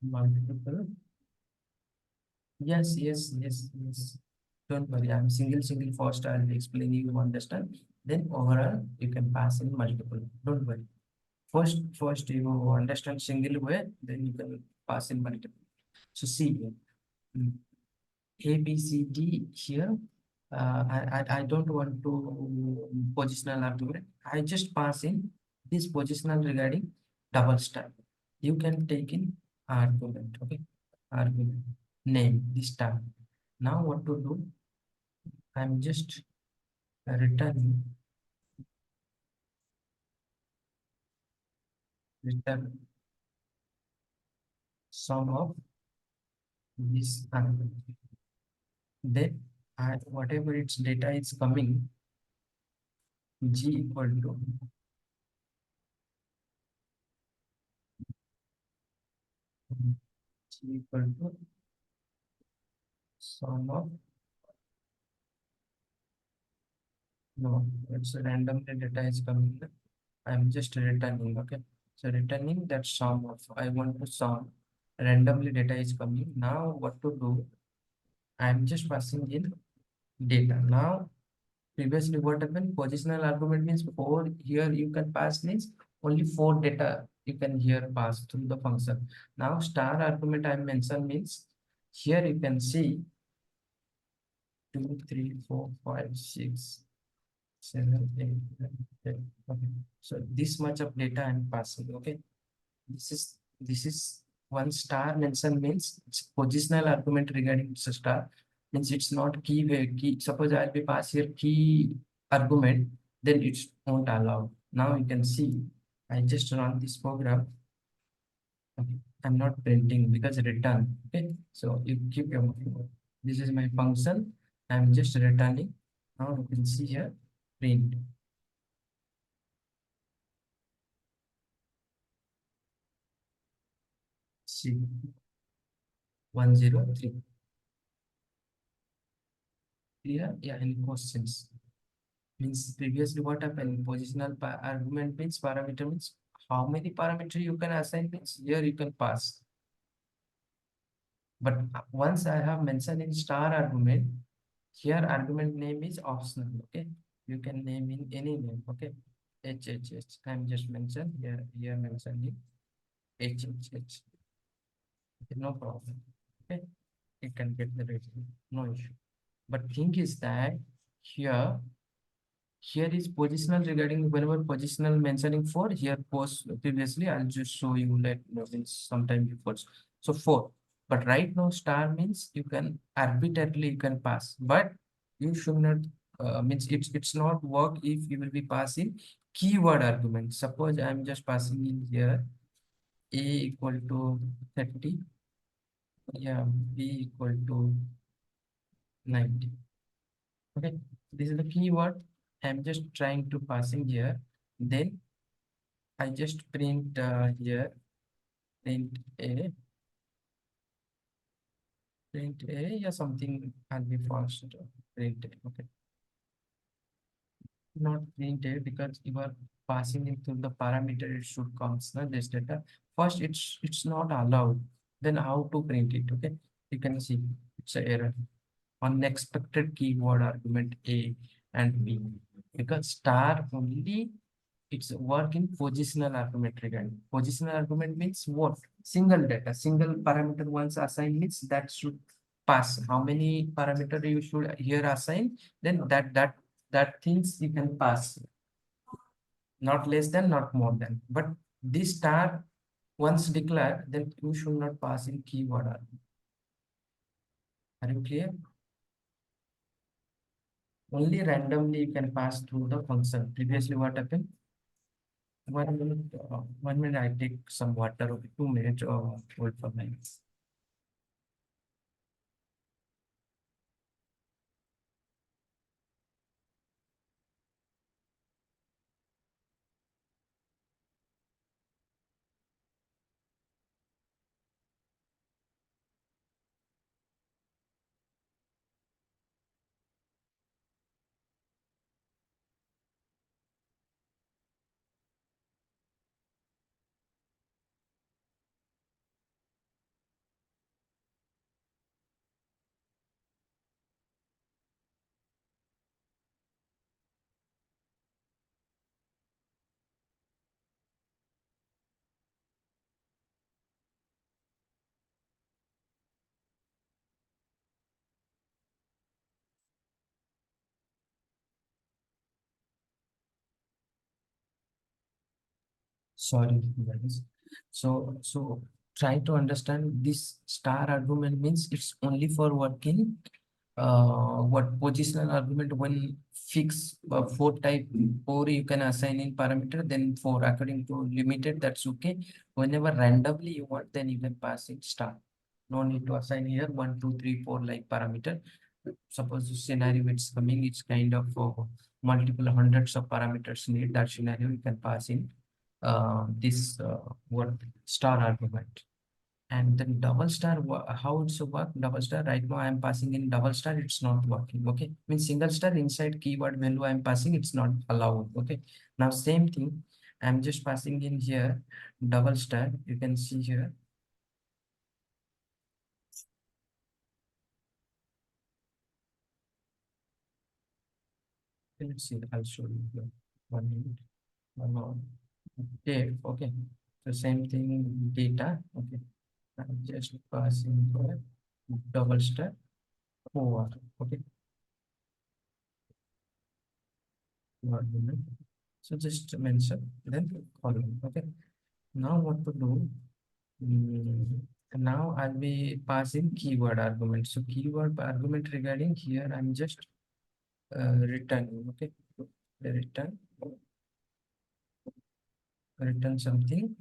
Multiple. Yes. Don't worry, I'm single first. I'll explain you understand. Then overall you can pass in multiple. Don't worry. First you understand single way, then you can pass in multiple. So see A, B, C, D here. I don't want to positional argument. I just pass in this positional regarding double star. You can take in argument, okay? Argument name this time. Now what to do? I'm just return sum of this argument. Then whatever its data is coming, G equal to sum of, no, it's randomly data is coming. I'm just returning, okay? So returning that sum of, I want to sum randomly data is coming. Now what to do? I'm just passing in data. Now previously what happened? Positional argument means 4. Here you can pass means only 4 data you can here pass through the function. Now star argument I mentioned means here you can see 2, 3, 4, 5, 6, 7, 8, 9, 10. Okay. So this much of data I'm passing. Okay. This is one star mention means it's positional argument regarding it's a star. Means it's not key. Suppose I'll be pass here key argument, then it's not allowed. Now you can see I just run this program. Okay. I'm not printing because return. Okay, so you keep your mind. This is my function. I'm just returning. Now you can see here print. See 103. Clear? Yeah, any questions? Means previously what happened? Positional argument means parameter means how many parameter you can assign means here you can pass. But once I have mentioned in star argument, here argument name is optional. Okay, you can name in any name. Okay, HHH. I'm just mentioned here. Here mentioning HHH. Okay, no problem. Okay, you can get the rating. No issue. But thing is that here is positional regarding whenever positional mentioning 4 here post previously I'll just show you like sometime before. So 4, but right now star means you can arbitrarily you can pass, but you should not means it's not work if you will be passing keyword argument. Suppose I'm just passing in here a equal to 30, yeah, b equal to 90. Okay, this is the keyword. I'm just trying to passing here. Then I just print here print a, yeah, something can be false. Print a, okay. Not print a because you are passing into the parameter it should comes na this data. First, it's not allowed. Then how to print it? Okay, you can see it's an error. Unexpected keyword argument A and B because star only it's work in positional argument regarding. Positional argument means what? Single data, single parameter once assigned means that should pass. How many parameter you should here assign? Then that things you can pass. Not less than, not more than. But this star once declared, then you should not pass in keyword argument. Are you clear? Only randomly you can pass through the function. Previously, what happened? 1 minute, 1 minute, I take some water, okay, 2 minutes, hold for me. Sorry, guys. So try to understand this star argument means it's only for working what positional argument when fix 4 type, 4 you can assign in parameter, then 4 according to limited, that's okay. Whenever randomly you want, then you can pass it star. No need to assign here 1 2 3 4 like parameter. Suppose the scenario it's coming, it's kind of multiple hundreds of parameters need that scenario, you can pass in this word star argument. And then double star, how it's work? Double star, right now I am passing in double star, it's not working. Okay, means single star inside keyword value I am passing, it's not allowed. Okay, now same thing, I'm just passing in here double star, you can see here. Let's see, I'll show you here. 1 minute. Okay, okay. The same thing, data. Okay, I'm just passing for double star over. Okay, 1 minute. So just mention then column. Okay, now what to do? Now I'll be passing keyword argument. So keyword argument regarding here, I'm just returning. Okay, return something.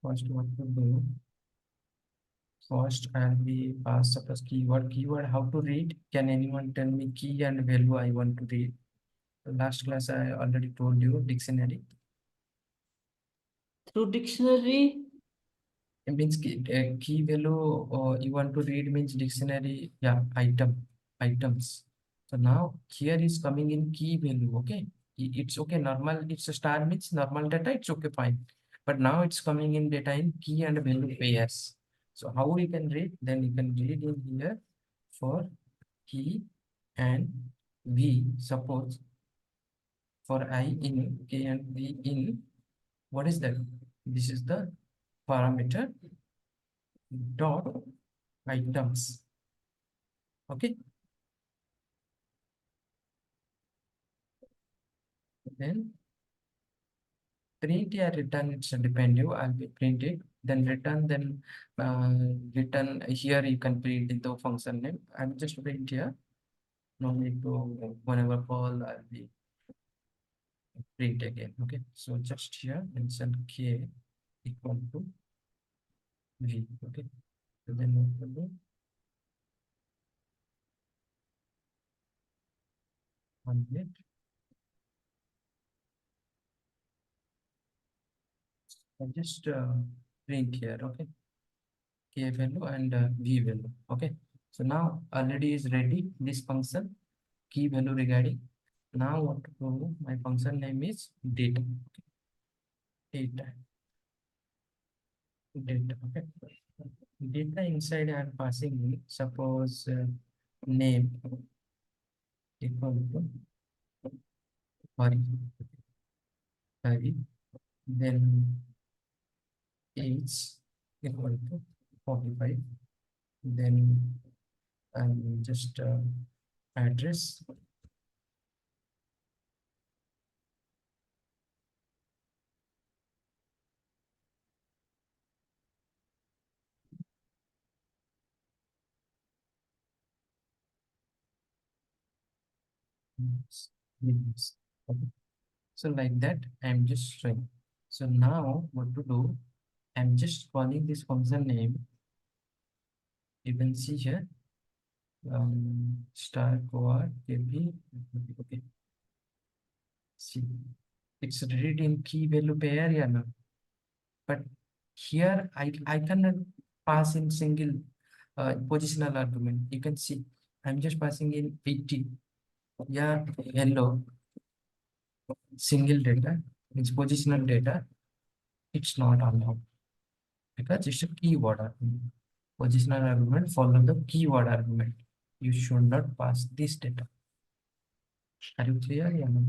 First, what to do? First, I'll be pass suppose keyword. How to read? Can anyone tell me key and value I want to read? Last class I already told you dictionary. Through dictionary, It means key value you want to read means dictionary. Yeah, items. So now here is coming in key value. Okay, it's okay. Normal. It's a star means normal data. It's okay, fine. But now it's coming in data in key and value pairs. So how we can read? Then you can read in here for key and v. Suppose for I in k and v in, what is that? This is the parameter dot items. Okay, then print or return, it's dependent. I'll be printed, then return, then return here you can print in the function name. I'm just print here. No need to whenever call I'll be print again. Okay, so just here mention k equal to v. Okay, so then what to do? 1 minute. I just print here, okay, k value and v value, okay. So now already is ready this function key value regarding. Now what to do? My function name is data, okay. Data, okay. Data inside I am passing in, suppose name equal to Hari, then age equal to 45, then just address yes. Okay. So like that I'm just showing. So now what to do? I'm just calling this function name. You can see here star coord kb. Okay. See, it's read in key value pair, yeah, no? But here I cannot pass in single positional argument. You can see I'm just passing in 80. Yeah, hello. Single data, it's positional data. It's not allowed because it's a keyword argument. Positional argument follow the keyword argument. You should not pass this data. Are you clear? Yeah, no?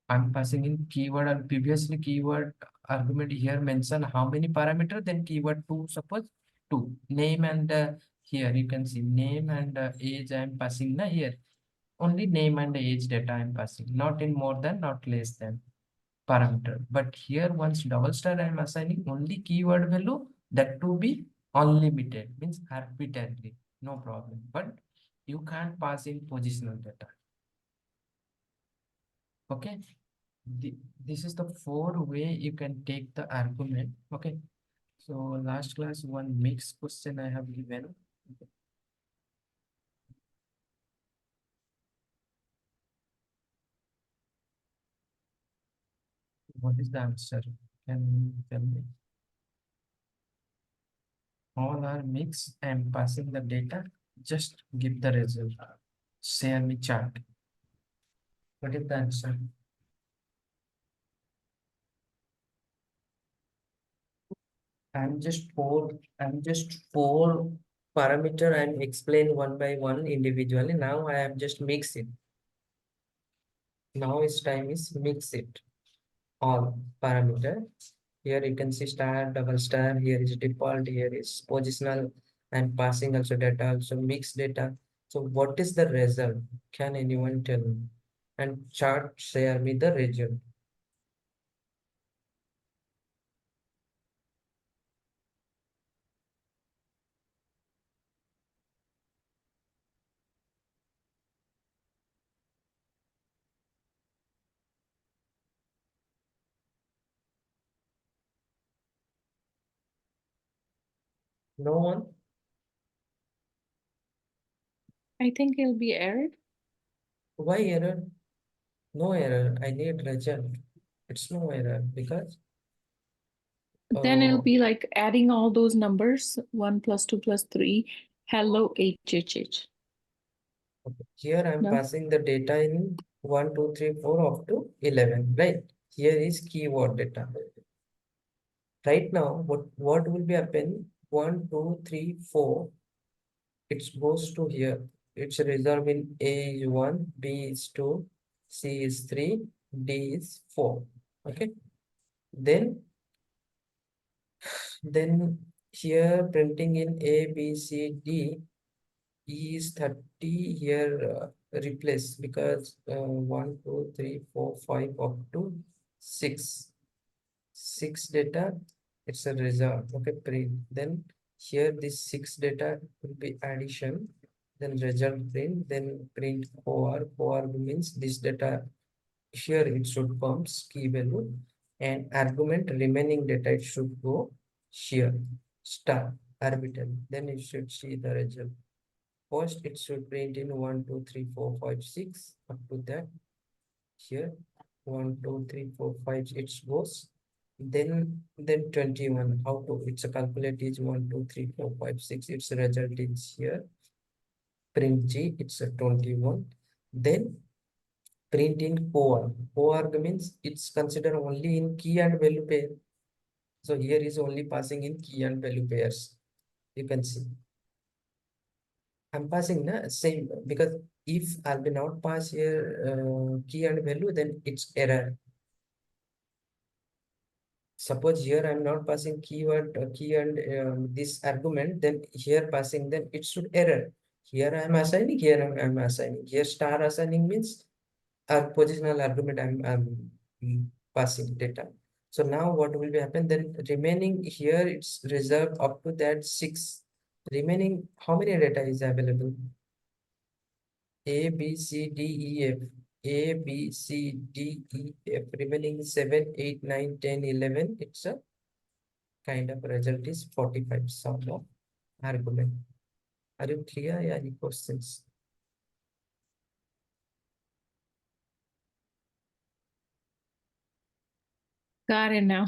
I'm passing in keyword and previously keyword argument here mention how many parameter, then keyword two, suppose two name and here you can see name and age I'm passing na here. Only name and age data I'm passing, not in more than, not less than parameter. But here once double star I'm assigning only keyword value, that to be unlimited, means arbitrarily, no problem. But you can't pass in positional data. Okay. This is the four way you can take the argument. Okay. So last class one mixed question I have given. Okay. What is the answer? Can you tell me? All are mixed. I am passing the data. Just give the result. Share me chart. What is the answer? I'm just four parameter and explain one by one individually. Now I have just mixed it. Now it's time is mix it. All parameter. Here you can see star, double star. Here is default. Here is positional. And passing also data, also mixed data. So what is the result? Can anyone tell me? And chart share me the result. No one? I think it'll be error. Why error? No error. I need result. It's no error because Then it'll uh, be like adding all those numbers, 1 plus 2 plus 3. Hello, HHH. here I'm No? passing the data in 1, 2, 3, 4 up to 11, right? Here is keyword data. Right now, what will be happen? 1, 2, 3, 4. It goes to here. It's reserved in A is 1, B is 2, C is 3, D is 4. Okay. Then here printing in A, B, C, D. E is 30 here replace because 1, 2, 3, 4, 5 up to 6. 6 data, it's a result. Okay, print. Then here this 6 data will be addition, then result print, then print OR. OR means this data here it should come key value and argument remaining data it should go here star arbitrary. Then you should see the result. First, it should print in 1, 2, 3, 4, 5, 6 up to that. Here 1, 2, 3, 4, 5. It goes. 1, 2, 3, 4, 5. It should go here. 1, 2, 3, 4, 5. 6 up to that. Here 1, 2, 3, 4, 5. It goes. 1, 2, 3, 4, 5. 6 up to that. Here 1, 2, 3, 4, 5. It's goes. Then 21. How to, it's a calculate is 1, 2, 3, 4, 5, 6. Its result is here. Print G, it's a 21. Then print in 𝑂𝑎RG. 𝑂𝑎RG means it's considered only in key and value pair. So here is only passing in key and value pairs. You can see. I'm passing the same because if I'll be not pass here key and value, then it's error. Suppose here I'm not passing keyword key and this argument, then here passing, then it should error. Here I'm assigning, here I'm assigning. Here star assigning means a positional argument I'm passing data. So now what will be happen? Then remaining here it's reserved up to that 6. Remaining how many data is available? A, B, C, D, E, F. A, B, C, D, E, F. Remaining 7, 8, 9, 10, 11. It's a kind of result is 45 sum of argument. Are you clear? Yeah, any questions? Got it now.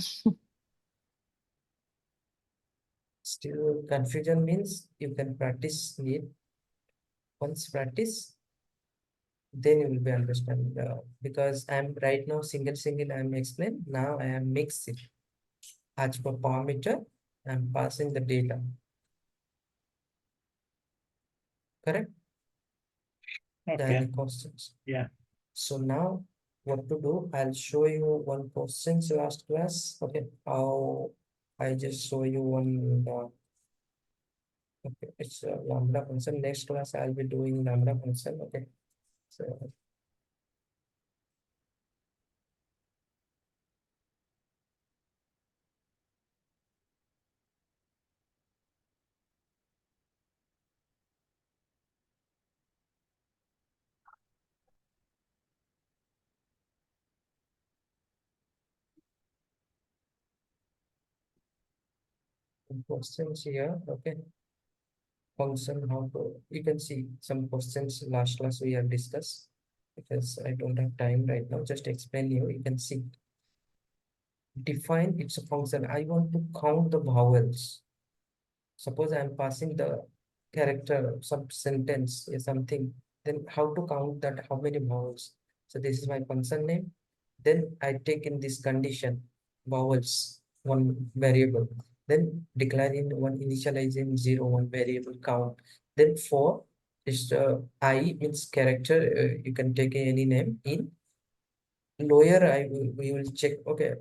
Still confusion means you can practice it. Once practice, then you will be understanding because I'm right now single I'm explain. Now I am mixing. As per parameter, I'm passing the data. Correct? Okay. Any questions? Yeah. So now what to do? I'll show you one question last class. Okay. How I just show you one. Okay, it's a lambda function. Next class I'll be doing lambda function. Okay. So questions here. Okay. Function how to, you can see some questions last class we have discussed because I don't have time right now. Just explain you can see. Define its a function. I want to count the vowels. Suppose I am passing the character, some sentence or something, then how to count that, how many vowels. So this is my function name. Then I take in this condition, vowels, one variable. Then declaring one, initializing 0, one variable count. Then for is I means character, you can take any name. In lower we will check. Okay,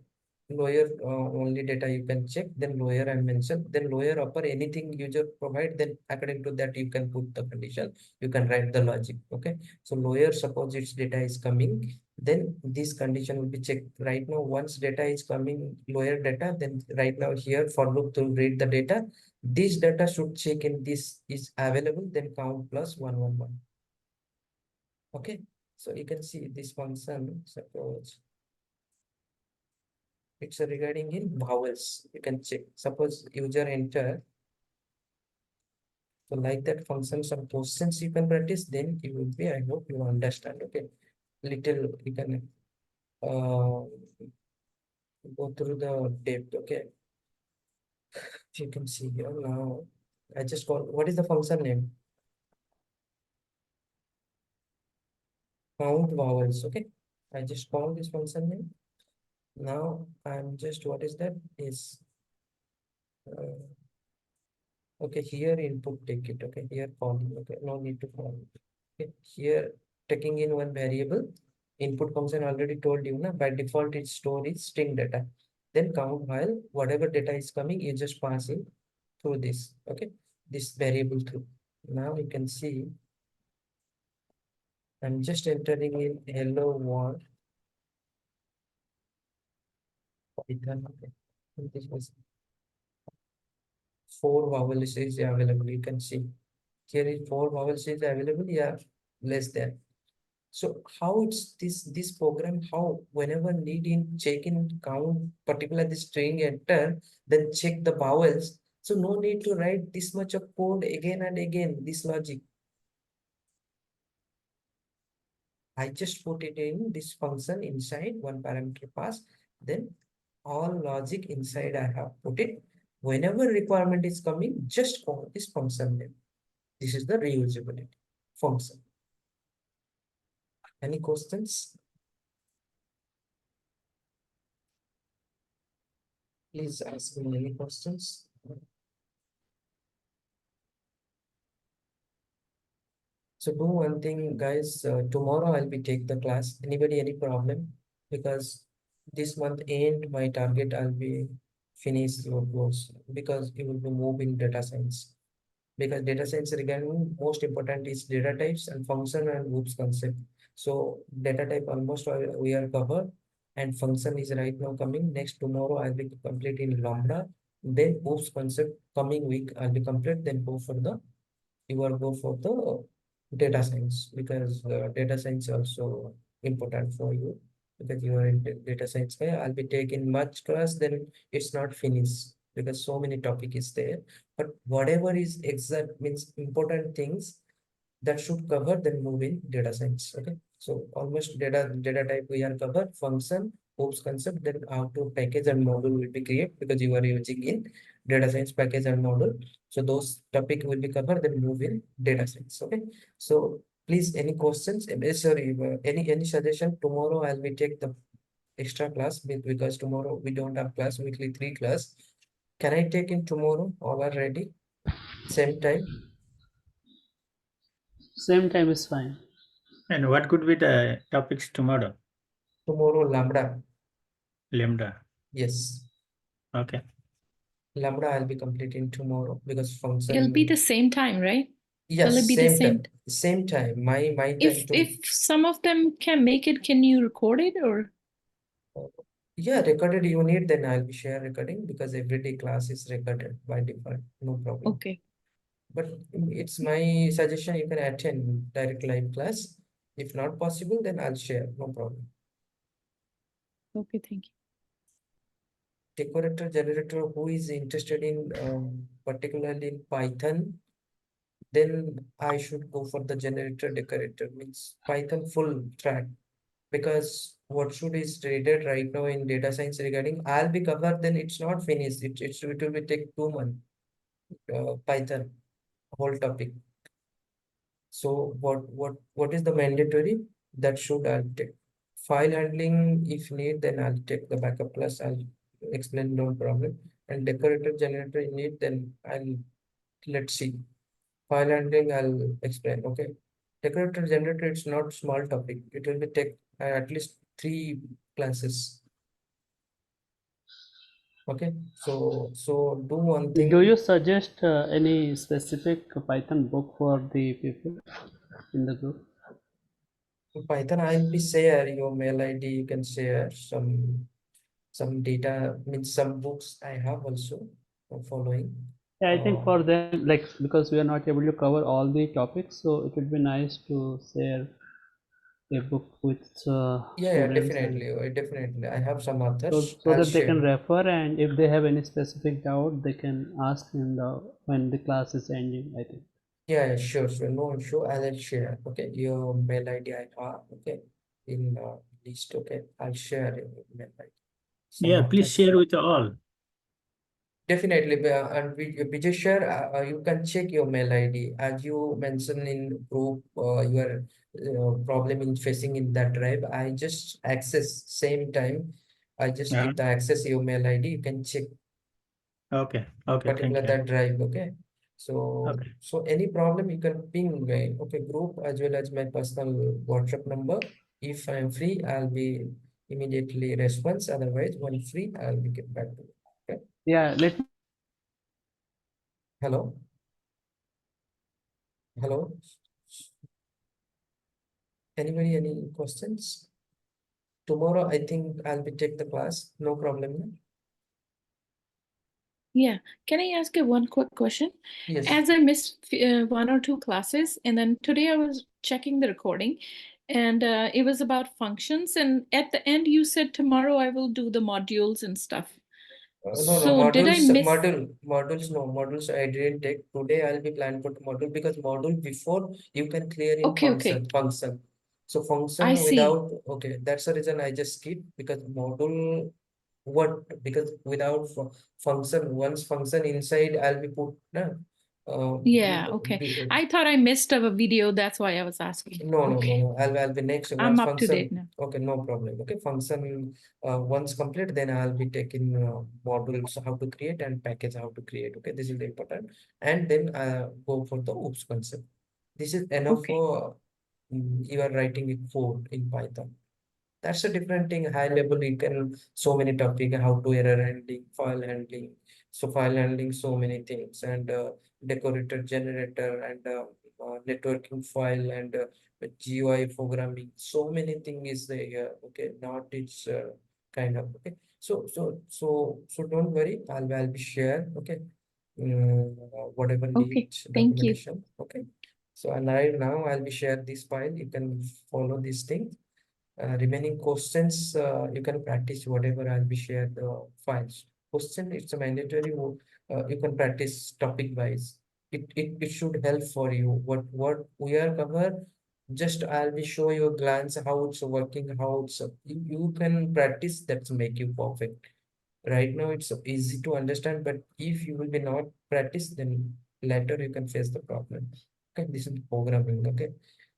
lower only data you can check, then lower I mentioned, then lower upper anything user provide, then according to that you can put the condition, you can write the logic. Okay, so lower suppose its data is coming, then this condition will be checked. Right now once data is coming lower data, then right now here for loop to read the data, this data should check in this is available, then count plus 111. Okay, so you can see this function, suppose it's regarding in vowels. You can check. Suppose user enter. So like that function, some questions you can practice, then you will be, I hope you understand. Okay. Little you can go through the depth. Okay. You can see here now. I just call, what is the function name? Count vowels. Okay. I just call this function name. Now I'm just, what is that? Is okay, here input take it. Okay, here calling. Okay, no need to call it. Okay, here taking in one variable. Input function already told you, na, by default its store is string data. Then count while whatever data is coming, you just pass it through this. Okay, this variable through. Now you can see I'm just entering in hello world. Python. Okay. This was 4 vowels is available. You can see here is 4 vowels is available. Yeah, less than. So how it's this program, how whenever need in check in count particular the string enter, then check the vowels. So no need to write this much of code again and again, this logic. I just put it in this function inside one parameter pass, then all logic inside I have put it. Whenever requirement is coming, just call this function name. This is the reusability function. Any questions? Please ask me any questions. So do one thing, guys. Tomorrow I'll be take the class. Anybody any problem? Because this month end my target I'll be finish your course because it will be move in data science. Because data science regarding most important is data types and function and groups concept. So data type almost we are covered, and function is right now coming. Next tomorrow I'll be complete in lambda. Then groups concept coming week I'll be complete. Then go for the go for the data science because data science also important for you because you are in data science guy. I'll be taking much class, then it's not finished because so many topic is there. But whatever is exact means important things that should cover, then move in data science. Okay, so almost data type we are covered, function, hoops concept, then how to package and model will be created because you are using in data science package and model. So those topic will be covered, then move in data science. Okay, so please any questions? Sorry, any suggestion? Tomorrow I'll be take the extra class because tomorrow we don't have class, weekly 3 class. Can I take in tomorrow? All are ready? Same time? Same time is fine. And what could be the topics tomorrow? Tomorrow lambda. Lambda. Yes. Okay. Lambda I'll be completing tomorrow because function. It'll be the same time, right? Yes, will it be the same same time. Same time. My time If some of them can make it, can you record it or? yeah, recorded you need, then I'll be share recording because everyday class is recorded by default. No problem. Okay. But it's my suggestion you can attend direct live class. If not possible, then I'll share. No problem. Okay, thank you. Decorator generator who is interested in particularly in Python, then I should go for the generator decorator means Python full track because what should is traded right now in data science regarding I'll be covered, then it's not finished. It will be take 2 months Python whole topic. So what is the mandatory that should I'll take file handling if need, then I'll take the backup class. I'll explain, no problem. And decorator generator in need, then let's see. File handling I'll explain. Okay, decorator generator it's not small topic. It will be take at least 3 classes. Okay, so do one thing. Do you suggest any specific Python book for the people in the group? Python I'll be share your mail ID. You can share some data means some books I have also following. Yeah, I think for them, like because we are not able to cover all the topics, so it would be nice to share a book with Yeah, students definitely. I have some so, authors. so I'll that they can share. refer, and if they have any specific doubt, they can ask in the when the class is ending, I think. Yeah, sure. No issue. I'll share. Okay, your mail ID I have. Okay, in list. Okay, I'll share your mail ID. Some Yeah, please authors. share with all. Definitely, and Vijay share, you can check your mail ID as you mentioned in group. Your problem in facing in that drive. I just access same time. I just Yeah. give the access your mail ID. You can check Okay. Okay. Thank particular you. that drive. Okay. So Okay. so any problem you can ping me. Okay, group as well as my personal WhatsApp number. If I'm free, I'll be immediately response. Otherwise, when free, I'll be get back to you. Okay. Yeah, Hello. Hello. Anybody, any questions? Tomorrow, I think I'll be take the class. No problem. Yeah. Can I ask you one quick question? Yes. As I missed 1 or 2 classes, and then today I was checking the recording, and it was about functions. And at the end, you said tomorrow I will do the modules and stuff. No, So did I miss? modules, no, modules I didn't take. Today I'll be planning for module because module before you can clear in Okay. function. So I function see. without, okay, that's the reason I just skip because module what, because without function, once function inside, I'll be put, Yeah, okay. I thought I missed a video, that's why I was asking. no, Okay. I'll be next. I'm Once up to function, date now. okay, no problem. Okay, function once complete, then I'll be taking modules how to create and package how to create. Okay, this is the important, and then go for the OOPS concept. This is enough Okay. for you are writing a code in Python. That's a different thing. High level, you can so many topic, how to error handling, file handling. So file handling, so many things, and decorator generator, and networking file, and GUI programming. So many things is there. Okay, not it's kind of okay. So don't worry. I'll be share. Okay, whatever Okay, needs thank you. documentation. Okay. So and right now I'll be share this file. You can follow this thing. Remaining questions, you can practice whatever I'll be share the files. Question, it's a mandatory. You can practice topic wise. It should help for you. What we are cover. Just I'll be show you a glance how it's working, how it's you can practice. That's make you perfect. Right now it's easy to understand, but if you will be not practice, then later you can face the problem. Okay, this is programming. Okay,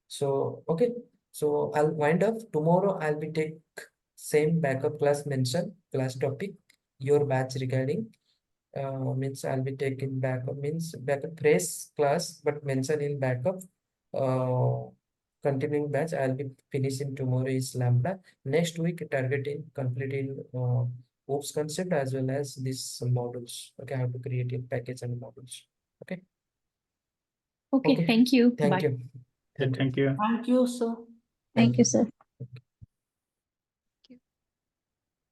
so okay. So I'll wind up tomorrow. I'll be take same backup class mention class topic, your batch regarding means I'll be taking backup means backup trace class, but mention in backup continuing batch. I'll be finishing tomorrow is Lambda. Next week targeting completing OOPS concept as well as these modules. Okay, how to create a package and modules. Okay. Okay, Okay. thank you. Thank Bye. you. Thank you. Thank you, sir. Thank you, sir.